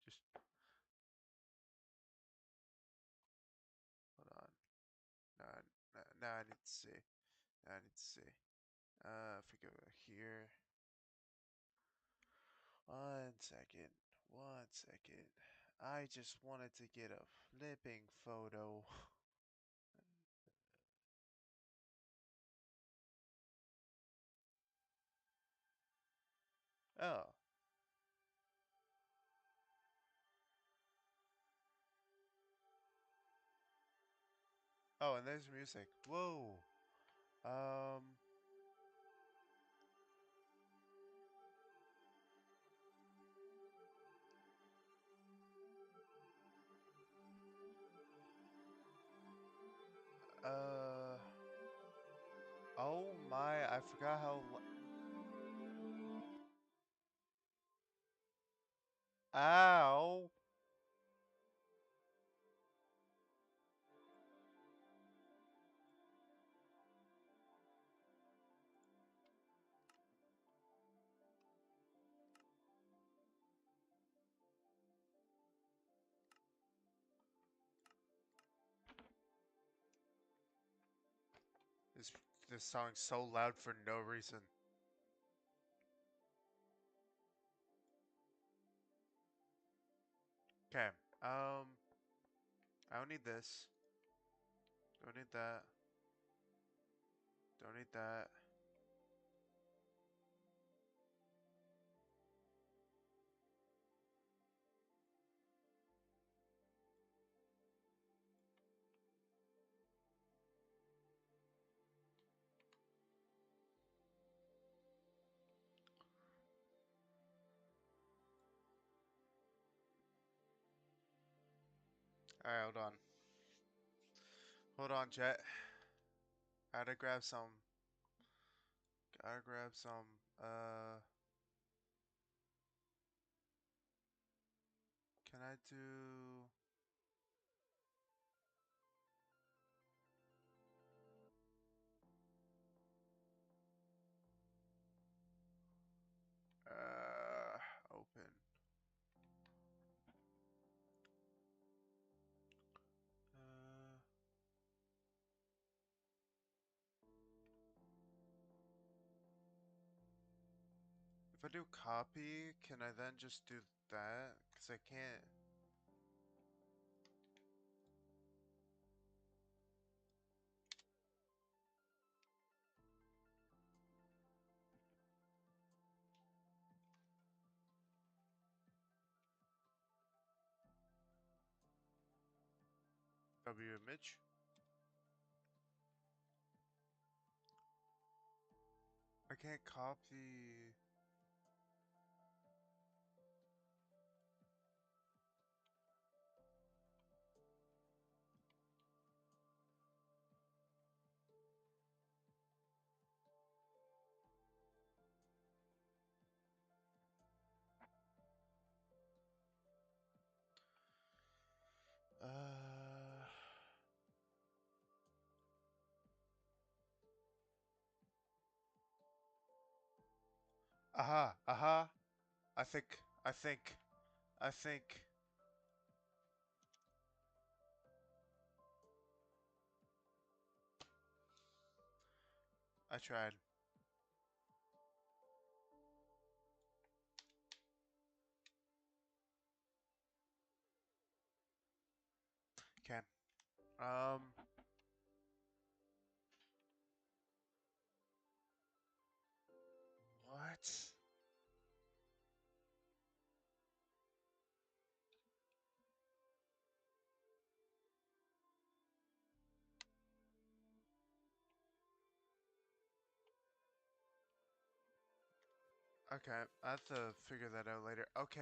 Just hold on. No, no, no, I need to see. No, I need to see. If we go here. 1 second. 1 second. I just wanted to get a flipping photo. Oh. Oh, and there's music. Whoa. Um. Uh. Oh my, I forgot how. Ow. This this song's so loud for no reason. Okay. I don't need this. Don't need that. Don't need that. Alright, hold on. Hold on, Jet. Gotta grab some. Gotta grab some. Can I do? Open. Uh, if I do copy, can I then just do that? Because I can't. W image. I can't copy. Aha, aha. I think, I think, I think. I tried. Okay. Um. What? Okay, I have to figure that out later. Okay,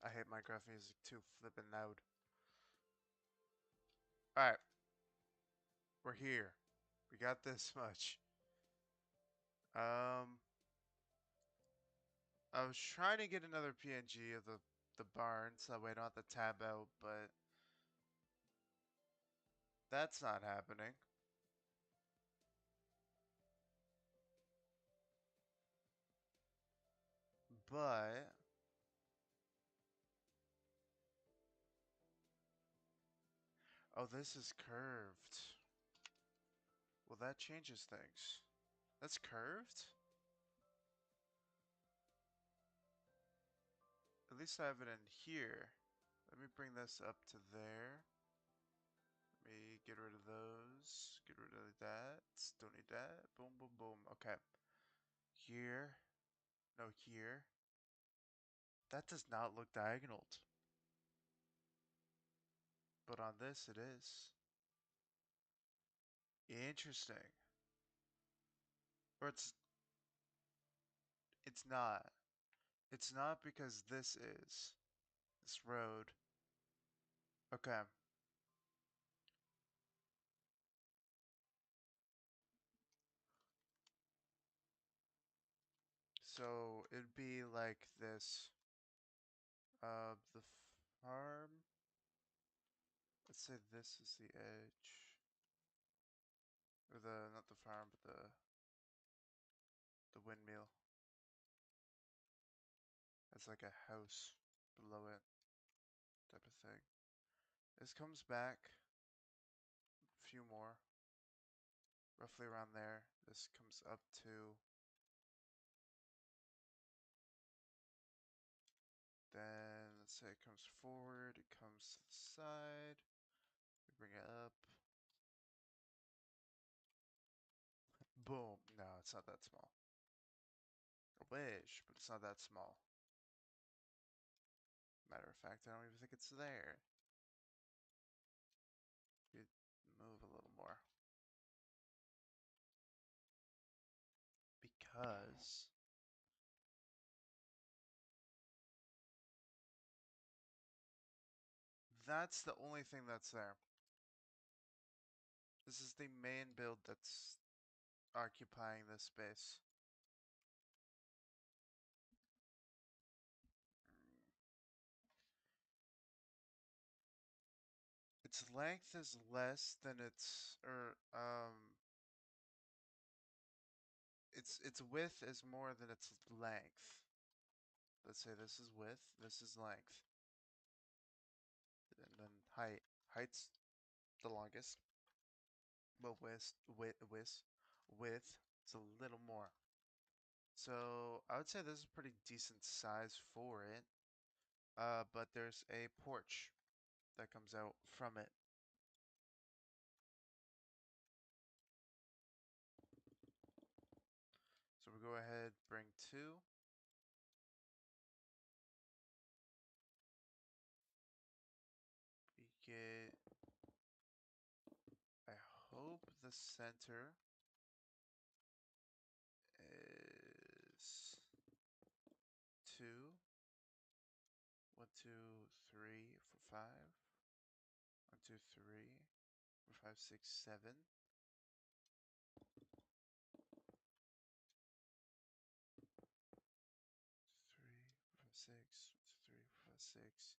I hate Minecraft music too flippin' loud. Alright, we're here. We got this much. Um, I was trying to get another PNG of the barn so that way I don't have to tab out, but that's not happening. But oh, this is curved. Well, that changes things. That's curved? At least I have it in here. Let me bring this up to there. Let me get rid of those. Get rid of that. Don't need that. Boom, boom, boom. Okay. Here. No, here. That does not look diagonaled. But on this, it is. Interesting. Or it's not. It's not because this is. This road. Okay. So it'd be like this. The farm. Let's say this is the edge. Or not the farm, but the windmill. It's like a house below it type of thing. This comes back a few more. Roughly around there. This comes up to. Then let's say it comes forward. It comes to the side. We bring it up. Boom. No, it's not that small. I wish, but it's not that small. Matter of fact, I don't even think it's there. You move a little more. Because that's the only thing that's there. This is the main build that's occupying this space. Its length is less than its width is more than its length. Let's say this is width, this is length. And then height. Height's the longest. But width is a little more. So I would say this is a pretty decent size for it. But there's a porch that comes out from it. So we go ahead, bring two. We get, I hope the center is 2. 1, 2, 3, 4, 5. 1, 2, 3, 4, 5, 6, 7. 3, 4, 5, 6. 1, 2, 3, 4, 5, 6.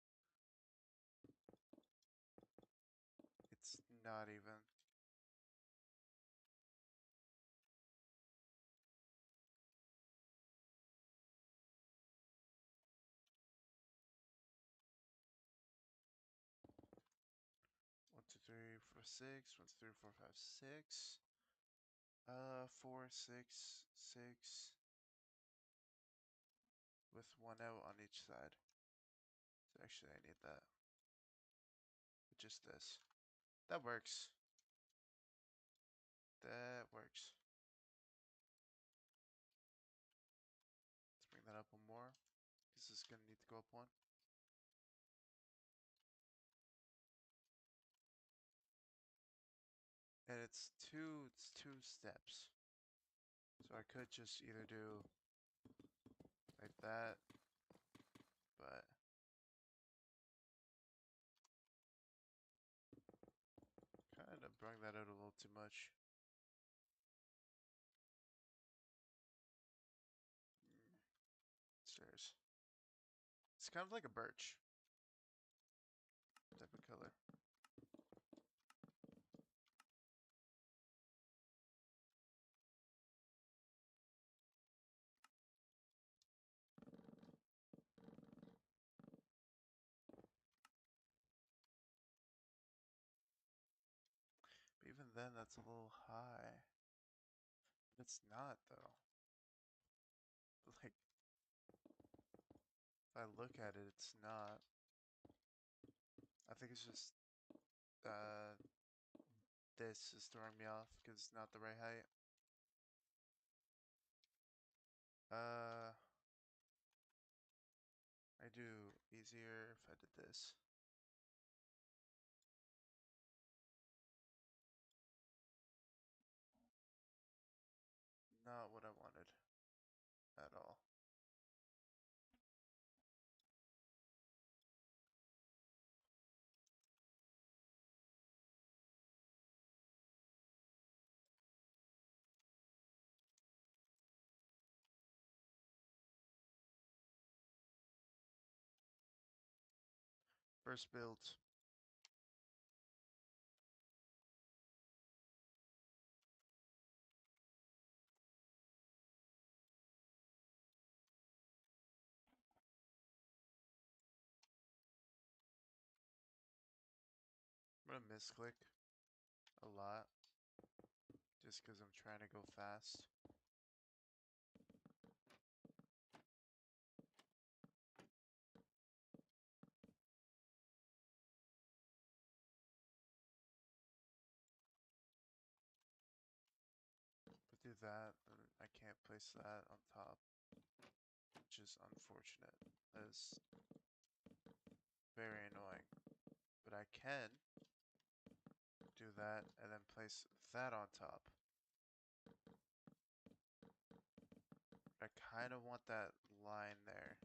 It's not even. 1, 2, 3, 4, 6. 1, 2, 3, 4, 5, 6. 4, 6, 6. With one out on each side. So actually, I need that. Just this. That works. That works. Let's bring that up one more. This is gonna need to go up one. And it's two steps. So I could just either do like that, but kind of bring that out a little too much. Sure. kind of like a birch type of color. But even then, that's a little high. It's not though. Like, if I look at it, it's not. I think it's just uh, this is throwing me off because it's not the right height. Uh, I do easier if I did this. Not what I wanted at all. First build. I'm gonna misclick a lot just because I'm trying to go fast. But do that, and I can't place that on top, which is unfortunate. That is very annoying. But I can do that and then place that on top. I kind of want that line there.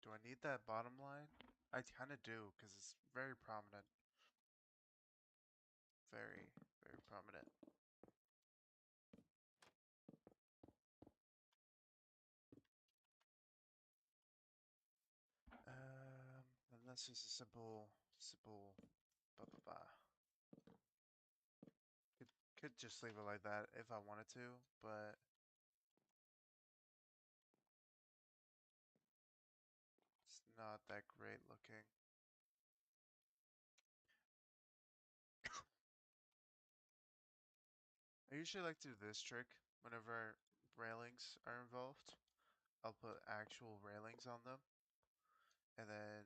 Do I need that bottom line? I kind of do because it's very prominent. Very, very prominent. And that's just a simple, blah blah blah. Could just leave it like that if I wanted to, but it's not that great looking. I usually like to do this trick whenever railings are involved. I'll put actual railings on them, and then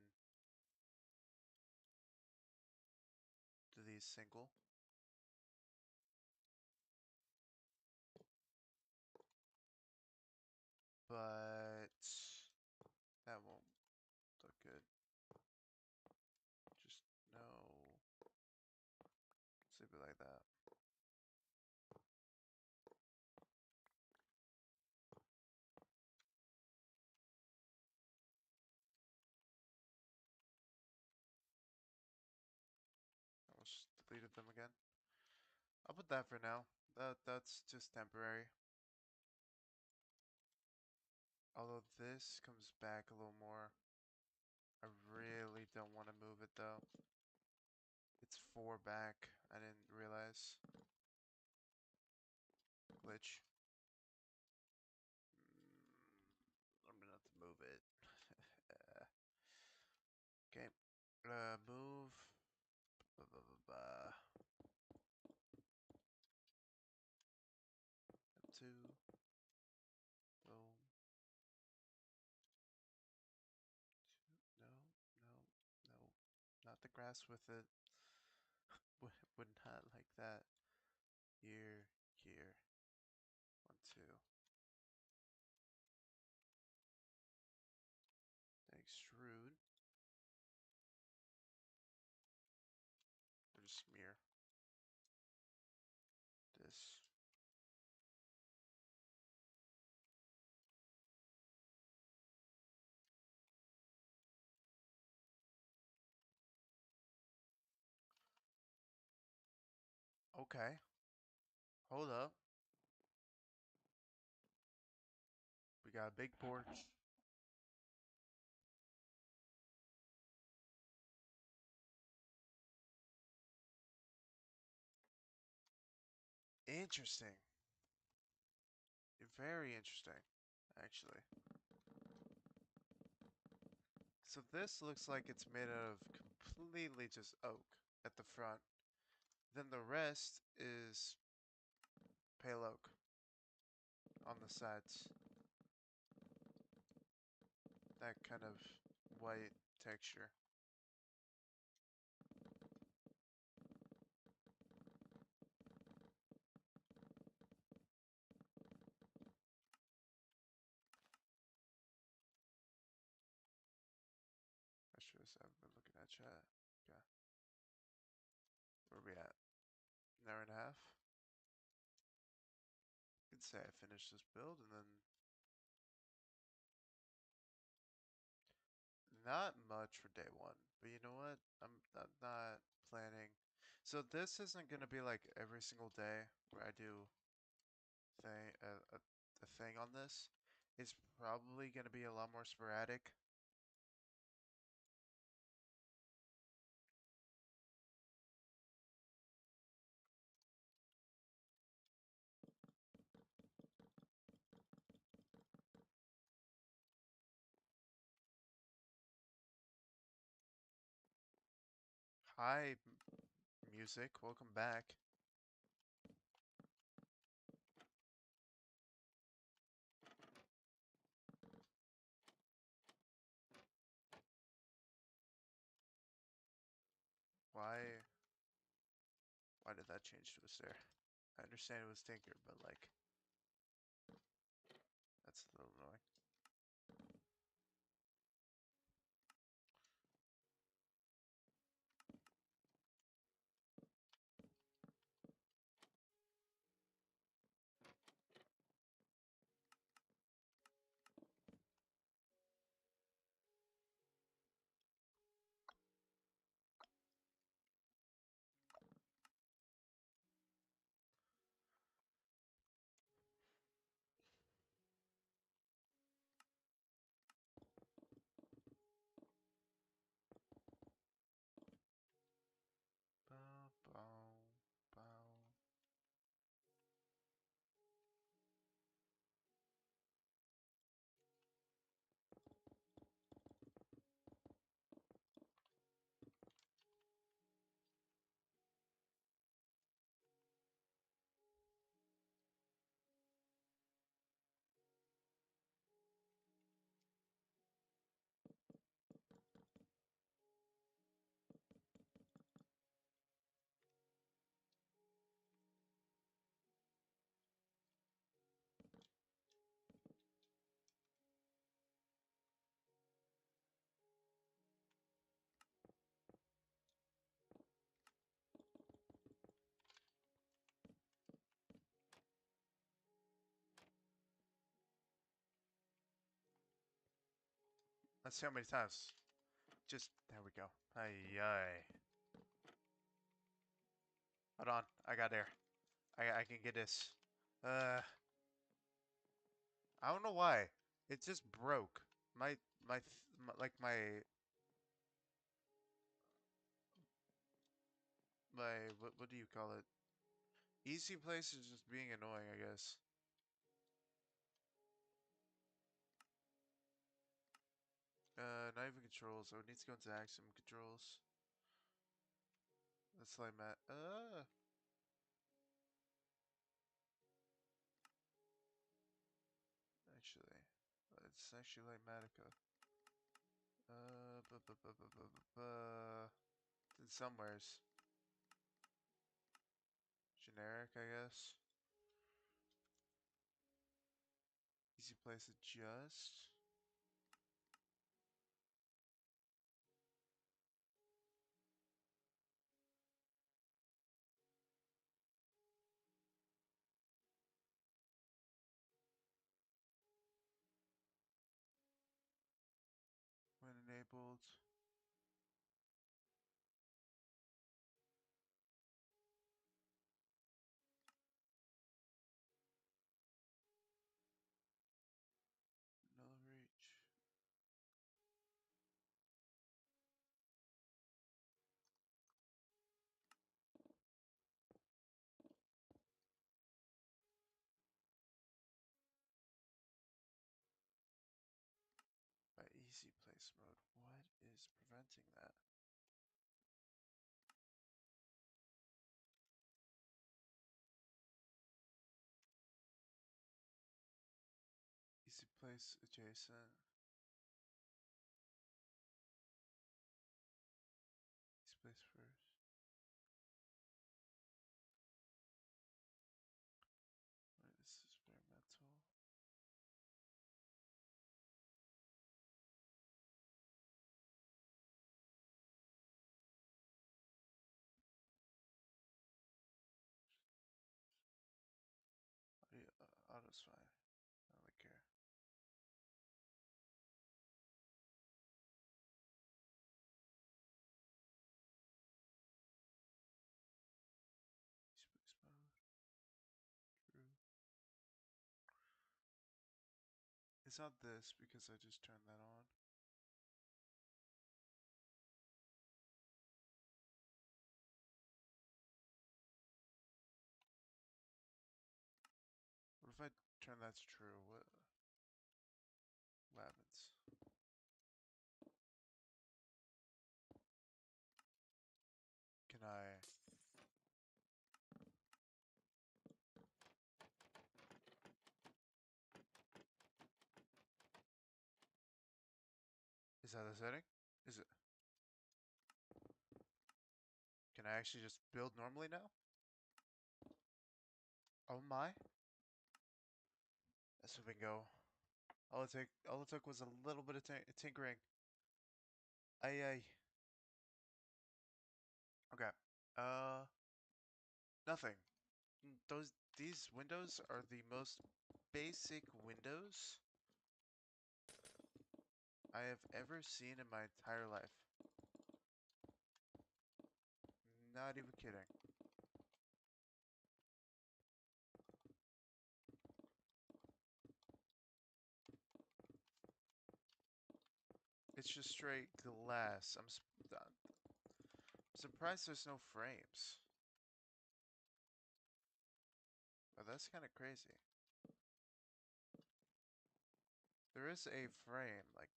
do these single. But that won't look good. Just no. Let's leave it like that. I almost deleted them again. I'll put that for now. That's just temporary. Although this comes back a little more. I really don't want to move it though. It's 4 back. I didn't realize. Glitch. I'm gonna have to move it. Okay. Move. Blah, blah, blah, blah. Two. Boom. No, no, no. Not the grass with it. Would not like that. Here, here. 1, 2. Extrude. Or just smear this. Okay. Hold up. We got a big porch. Interesting. Very interesting, actually. So this looks like it's made out of completely just oak at the front. Then the rest is pale oak on the sides. That kind of white texture. I should have said I've been looking at chat. Okay. Where we at? An hour and a half? I could say I finished this build and then not much for day one. But you know what? I'm not planning. So this isn't gonna be like every single day where I do thing a thing on this. It's probably gonna be a lot more sporadic. Hi, music. Welcome back. Why? Why did that change to a stair? I understand it was Tinker, but like, that's a little annoying. Bow, bow, bow. Let's see how many times. Just there we go. Ay ay. Hold on, I got air. I can get this. Uh, I don't know why. It just broke. My like my what do you call it? Easy place is just being annoying, I guess. Not even controls. I would need to go into axiom controls. That's like Matt. Actually, it's actually like Matica. In somewheres. Generic, I guess. Easy place adjust. When enabled. Easy place mode. What is preventing that? Easy place adjacent. Easy place first. Wait, this is experimental. Auto's fine. I don't really care. Easy place mode. True. It's not this because I just turned that on. What if I turn that to true? What happens? Can I? Is that the setting? Is it? Can I actually just build normally now? Oh my! That's what we go. All it took was a little bit of tinkering. Ay ay. Okay. Uh, nothing. These windows are the most basic windows I have ever seen in my entire life. Not even kidding. It's just straight glass. I'm surprised there's no frames. Oh, that's kind of crazy. There is a frame, like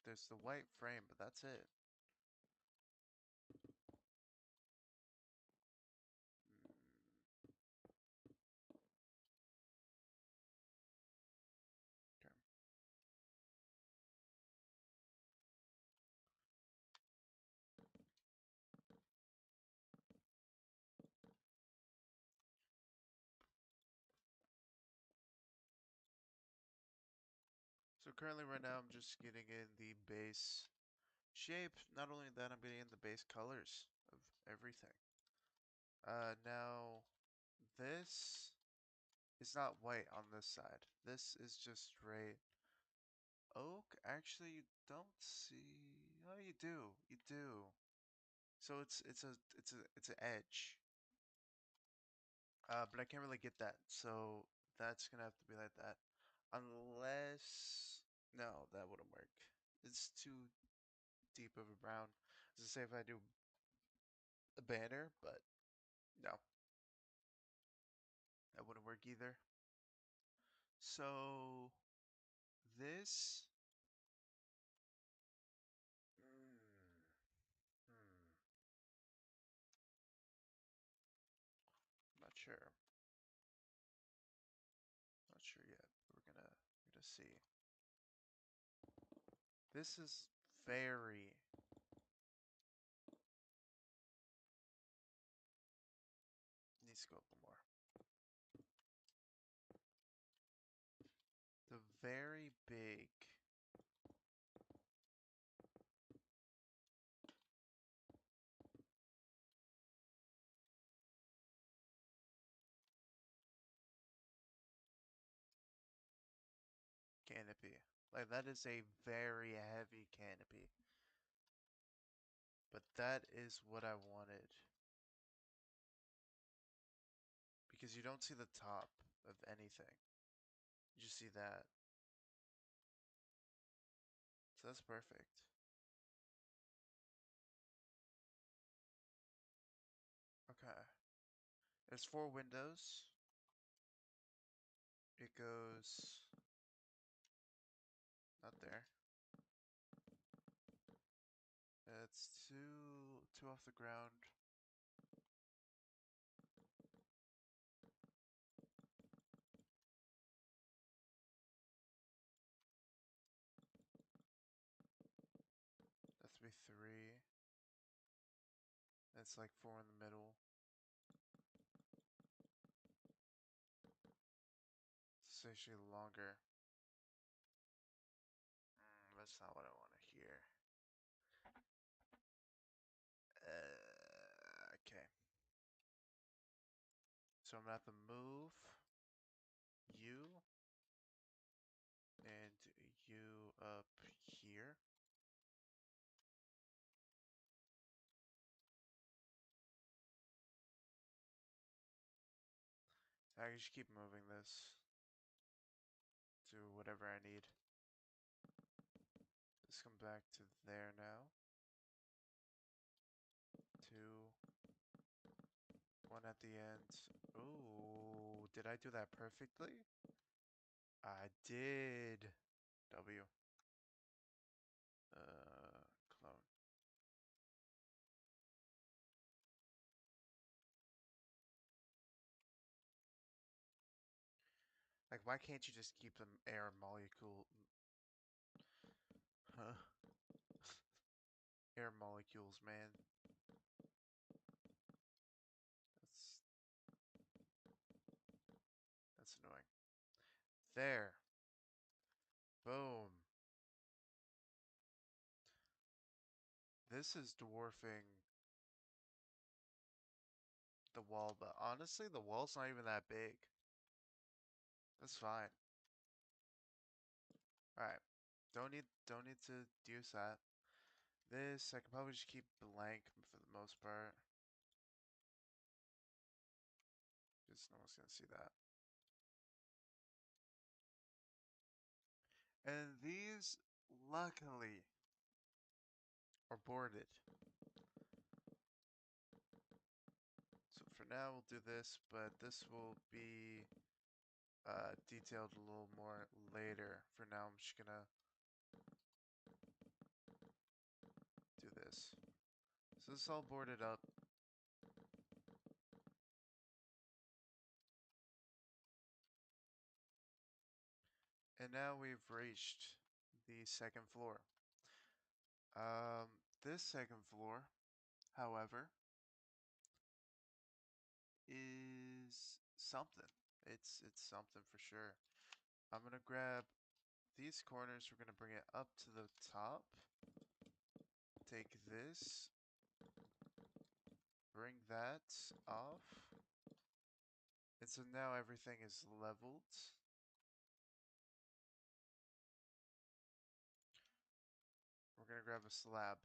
there's the white frame, but that's it. Mm, okay. So currently right now I'm just getting in the base shape. Not only that, I'm getting in the base colors of everything. Now this is not white on this side. This is just straight oak. Actually, you don't see. Oh, you do. You do. So it's an edge. But I can't really get that. So that's gonna have to be like that. Unless no, that wouldn't work. It's too deep of a brown. As I say, if I do a banner, but no, that wouldn't work either. So this. Mm, hmm, not sure. Not sure yet. We're gonna see. This is very needs to go up more. The very big canopy. Like that is a very heavy canopy. But that is what I wanted. Because you don't see the top of anything. You just see that. So that's perfect. Okay. There's 4 windows. It goes not there. two off the ground. That's be three. That's like four in the middle. It's actually longer. That's not what I want to hear. Okay. So I'm gonna have to move you and you up here. I can just keep moving this to whatever I need. This come back to there now. Two. One at the end. Ooh, did I do that perfectly? I did. W. Clone. Like, why can't you just keep them air molecule? Huh? Air molecules, man. That's that's annoying. There. Boom. This is dwarfing the wall, but honestly, the wall's not even that big. That's fine. Alright. Don't need to use that. This I could probably just keep blank for the most part. Because no one's gonna see that. And these, luckily, are boarded. So for now, we'll do this, but this will be detailed a little more later. For now, I'm just gonna do this. So this is all boarded up. And now we've reached the second floor. This second floor, however, is something. It's something for sure. I'm gonna grab these corners, we're gonna bring it up to the top. Take this, bring that off. And so now everything is leveled. We're gonna grab a slab.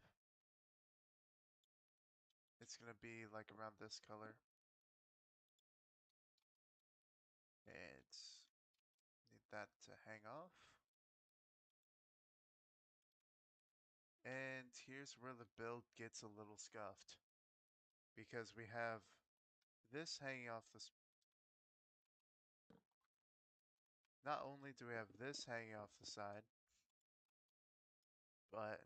It's gonna be like around this color. And need that to hang off. And here's where the build gets a little scuffed. Because we have this hanging off this. Not only do we have this hanging off the side, but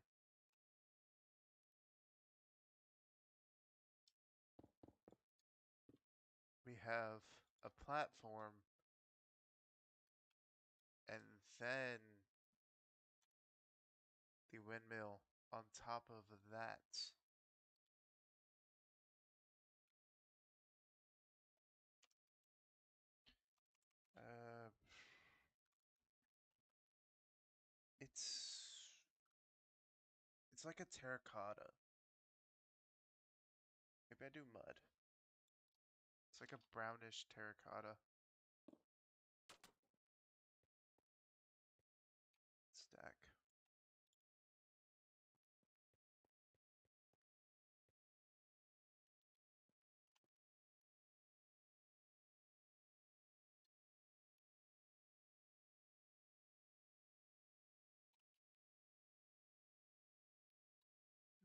we have a platform and then the windmill on top of that. Uh, it's like a terracotta. Maybe I do mud. It's like a brownish terracotta. Stack.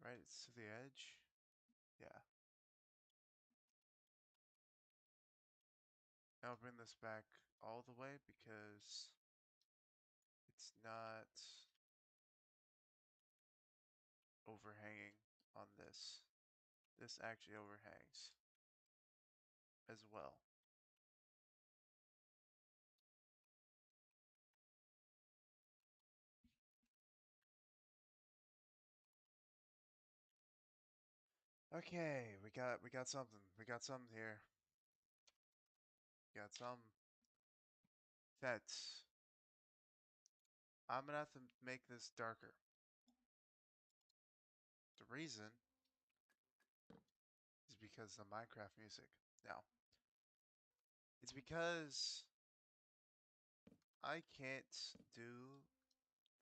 Right, it's to the edge. Yeah. Now I'll bring this back all the way because it's not overhanging on this. This actually overhangs as well. Okay, we got something. We got something here. Got some fence. I'm gonna have to make this darker. The reason is because of Minecraft music. Now, it's because I can't do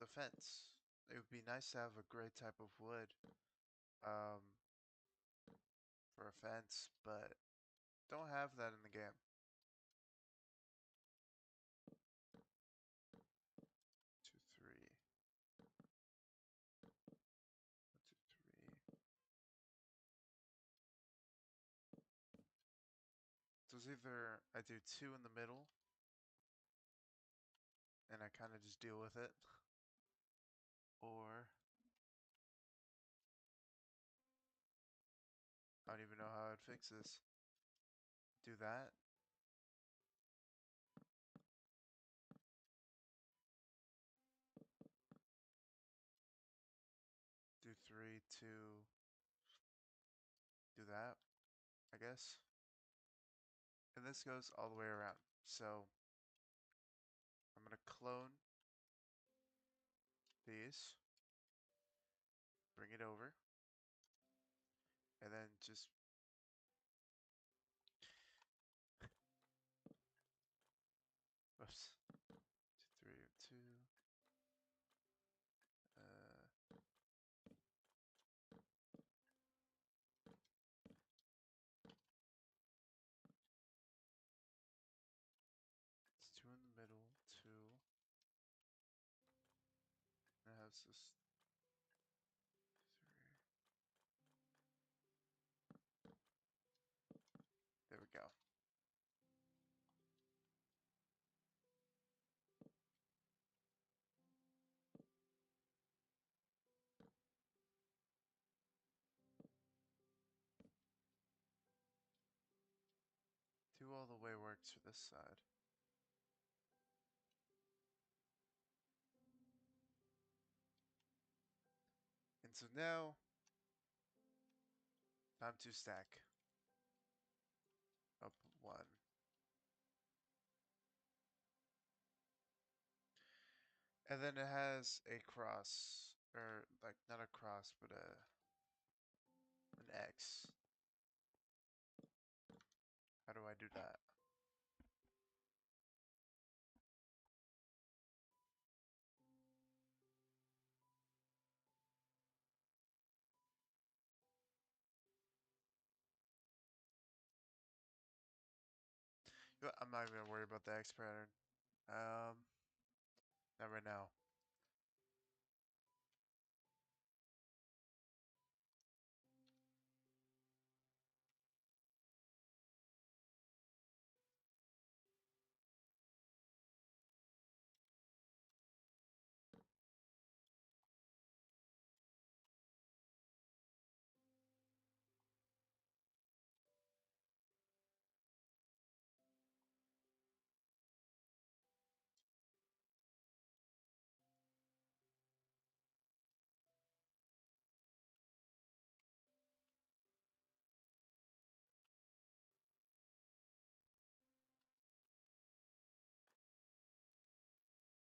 the fence. It would be nice to have a great type of wood um, for a fence, but don't have that in the game. 2, 3. 1, 2, 3. So it's either I do 2 in the middle and I kind of just deal with it, or I don't even know how I'd fix this. Do that. Do 3, 2. Do that, I guess. And this goes all the way around. So I'm going to clone these, bring it over, and then just whoops. 2, 3, 2. Uh, it's 2 in the middle, 2. And it has this 3. There we go. Two all the way works for this side. And so now, time to stack up 1. And then it has a cross, or like not a cross, but an X. How do I do that? You know what, I'm not even gonna worry about the X pattern. Not right now.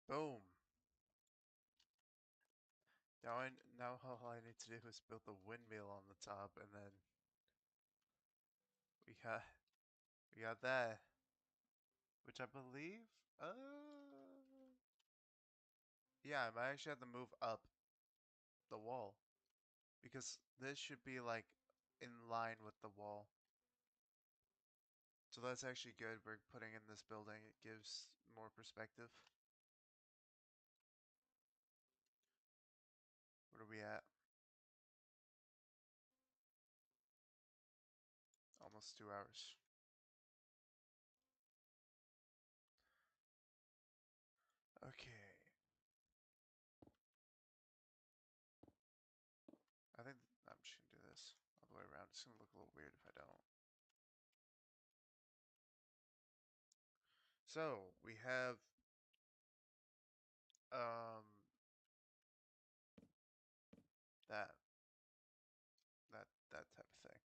Boom. Now all I need to do is build the windmill on the top, and then we got we got that, which I believe, yeah, I might actually have to move up the wall because this should be like in line with the wall. So that's actually good. We're putting in this building. It gives more perspective. What are we at? Almost 2 hours. Okay. I think I'm just gonna do this all the way around. It's gonna look a little weird if I don't. So we have um that that type of thing.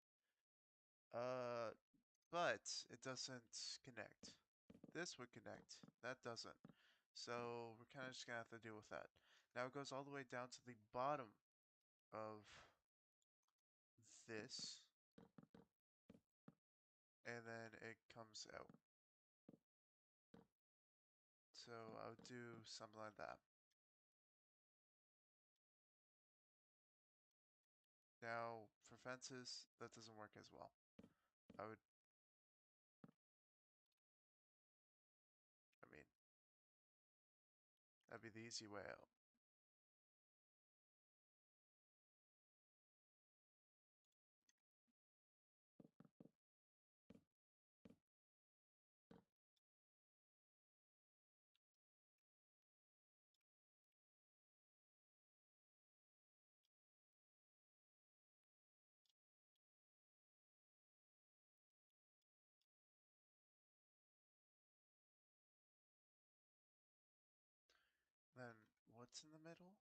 Uh, but it doesn't connect. This would connect. That doesn't. So we're kind of just gonna have to deal with that. Now it goes all the way down to the bottom of this, and then it comes out. So I would do something like that. Now for fences, that doesn't work as well. I would, I mean, that'd be the easy way out. Then what's in the middle?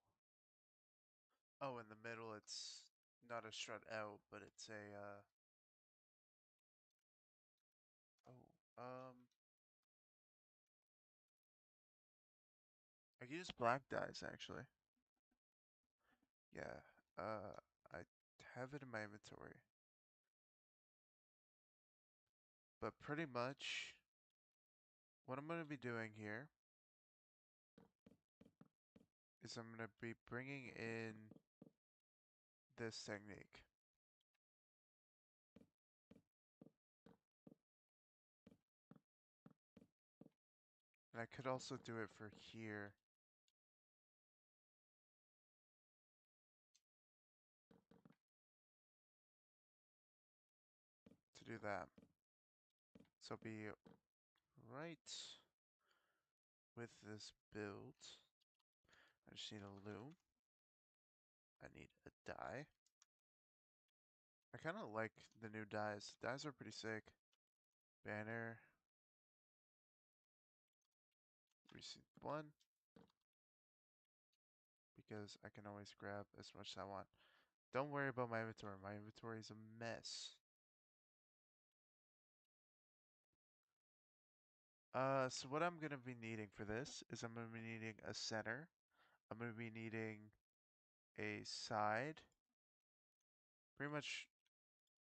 Oh, in the middle it's not a strut out, but it's a oh, I can use black dyes actually. Yeah. I have it in my inventory. But pretty much what I'm going to be doing here is I'm going to be bringing in this technique. And I could also do it for here. To do that. So be right with this build. I just need a loom. I need a dye. I kind of like the new dyes. Dyes are pretty sick. Banner. Receipt 1. Because I can always grab as much as I want. Don't worry about my inventory. My inventory is a mess. So what I'm gonna be needing for this is I'm gonna be needing a center. I'm gonna be needing a side. Pretty much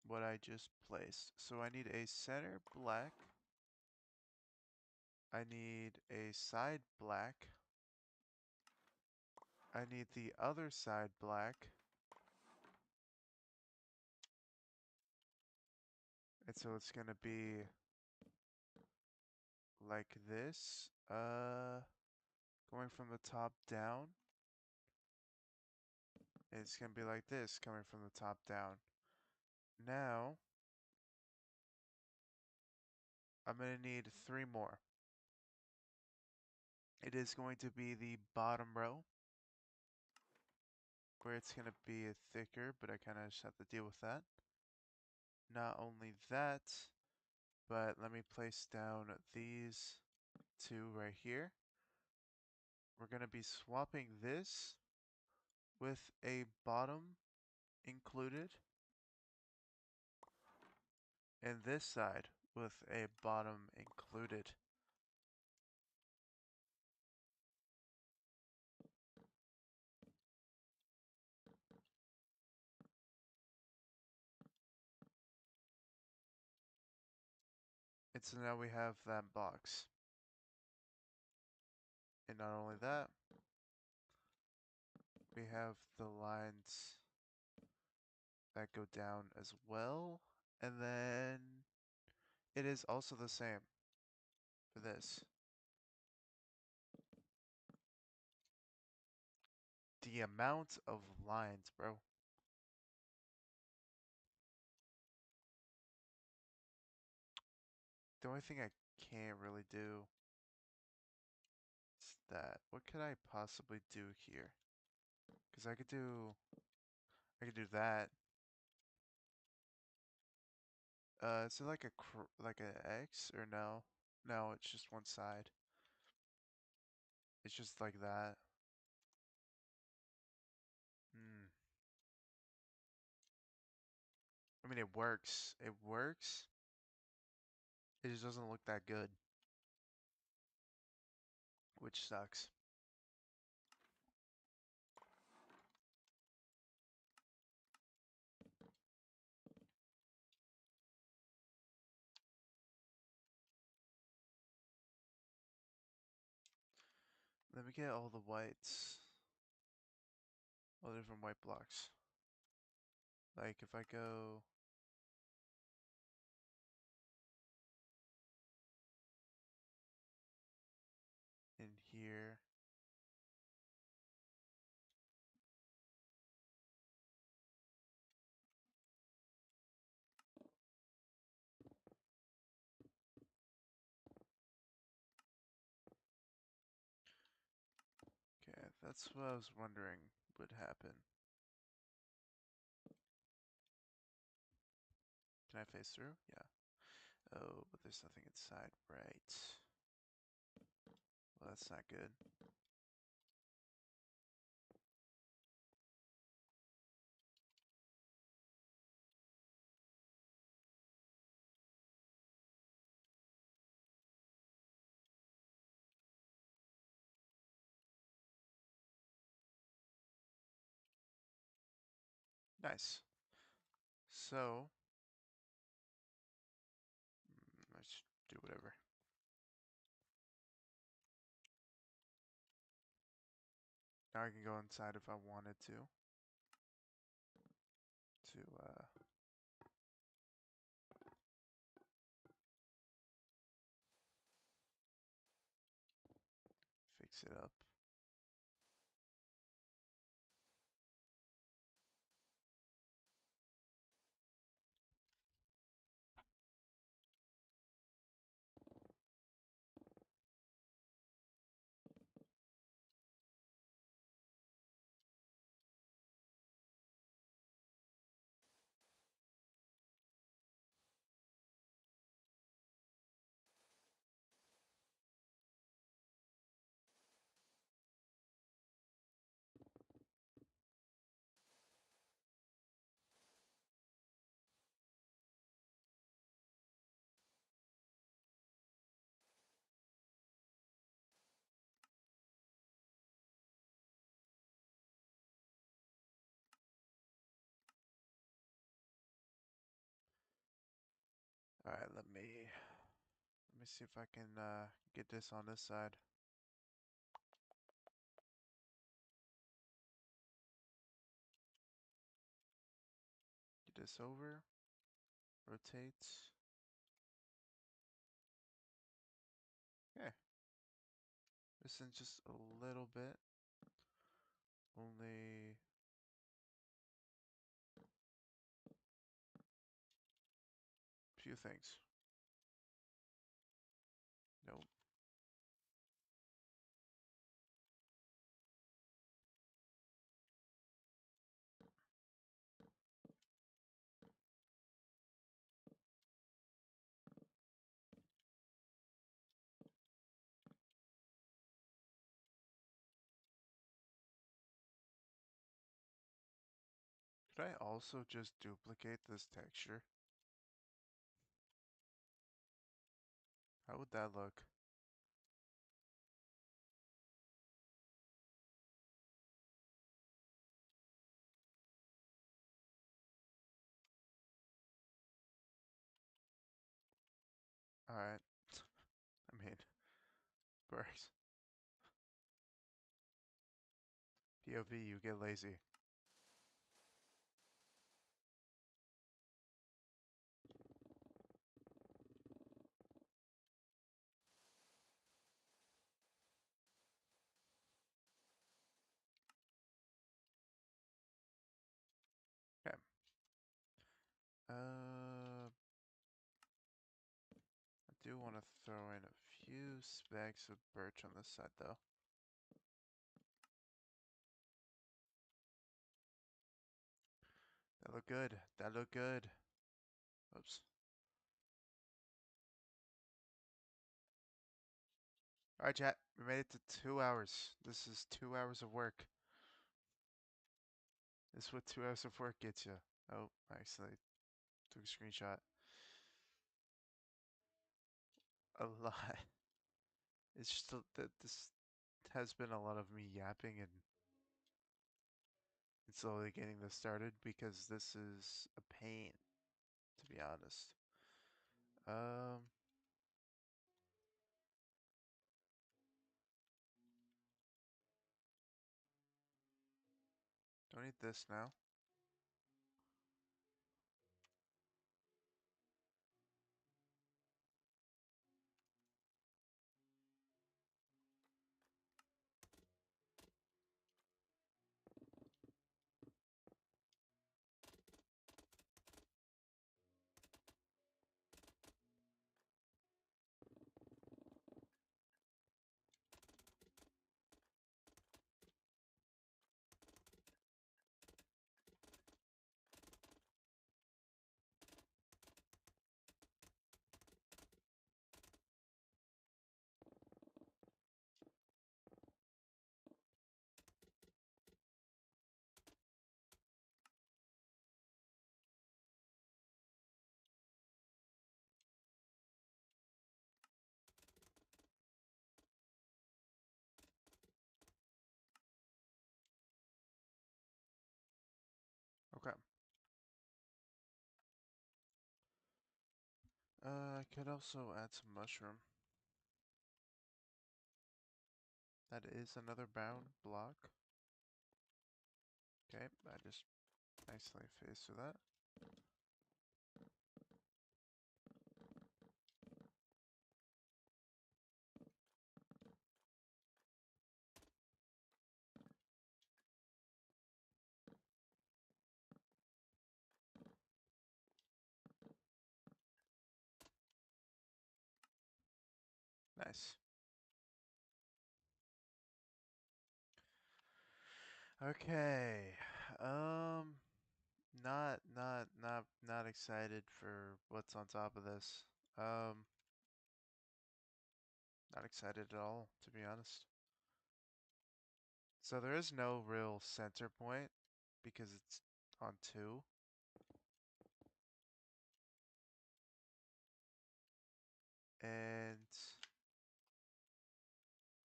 what I just placed. So I need a center black. I need a side black. I need the other side black. And so it's gonna be like this. Going from the top down. It's gonna be like this, coming from the top down. Now, I'm gonna need 3 more. It is going to be the bottom row, where it's gonna be thicker, but I kinda just have to deal with that. Not only that, but let me place down these 2 right here. We're gonna be swapping this with a bottom included, and this side with a bottom included. And so now we have that box. And not only that, we have the lines that go down as well. And then it is also the same for this. The amount of lines, bro. The only thing I can't really do is that. What could I possibly do here? Because I could do that. Is it like like a X or no? No, it's just one side. It's just like that. Hmm. I mean, it works. It works. It just doesn't look that good, which sucks. Let me get all the whites, all the different white blocks. Like if I go in here, okay, that's what I was wondering would happen. Can I face through? Yeah. Oh, but there's nothing inside. Right. Well, that's not good. Nice. So, let's do whatever. Now I can go inside if I wanted to fix it up. All right, let me see if I can get this on this side. Get this over. Rotate. Okay. This in just a little bit. Only a few things. Nope. Could I also just duplicate this texture? How would that look? Alright. I mean, works. POV, you get lazy. Okay. I do want to throw in a few specks of birch on this side, though. That look good. That look good. Oops. Alright, chat. We made it to 2 hours. This is 2 hours of work. This is what 2 hours of work gets you. Oh, I accidentally took a screenshot. A lot. It's just that this has been a lot of me yapping and slowly getting this started because this is a pain, to be honest. Um, don't need this now. Okay. I could also add some mushroom. That is another bound block. Okay, I just nicely phased through that. Nice. Okay. Um, not excited for what's on top of this. Um, not excited at all, to be honest. So there is no real center point because it's on two. And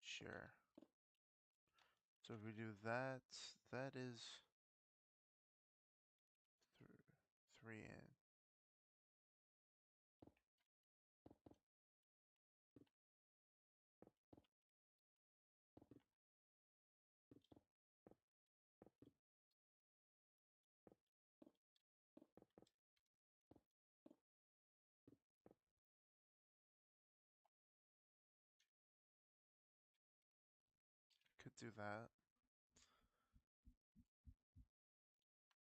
sure. So if we do that, that is th three in. Could do that.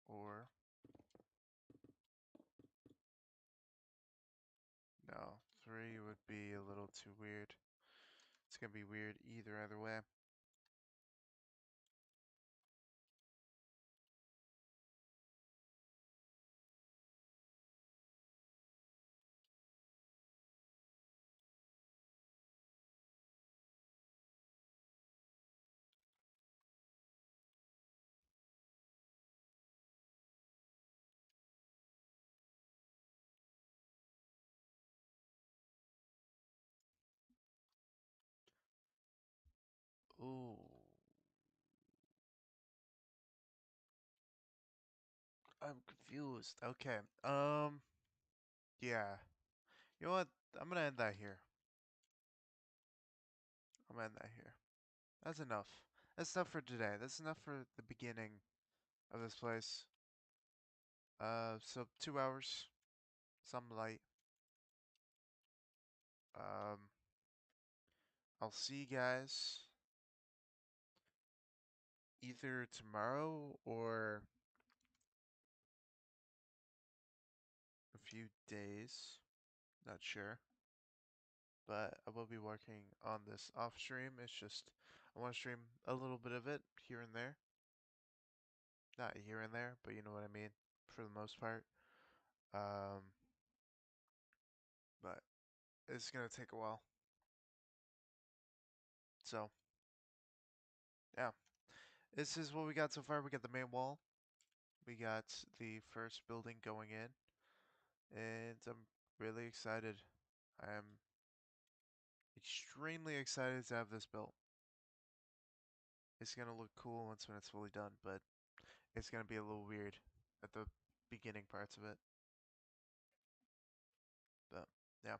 Or no, three would be a little too weird. It's gonna be weird either way. Ooh, I'm confused. Okay. Yeah. You know what? I'm gonna end that here. I'm gonna end that here. That's enough. That's enough for today. That's enough for the beginning of this place. So 2 hours, some light. Um, I'll see you guys either tomorrow or a few days. Not sure. But I will be working on this off stream. It's just I want to stream a little bit of it here and there. Not here and there, but you know what I mean for the most part. Um, but it's gonna take a while. So, yeah. This is what we got so far. We got the main wall. We got the first building going in. And I'm really excited. I am extremely excited to have this built. It's gonna look cool once when it's fully done, but it's gonna be a little weird at the beginning parts of it. But yeah.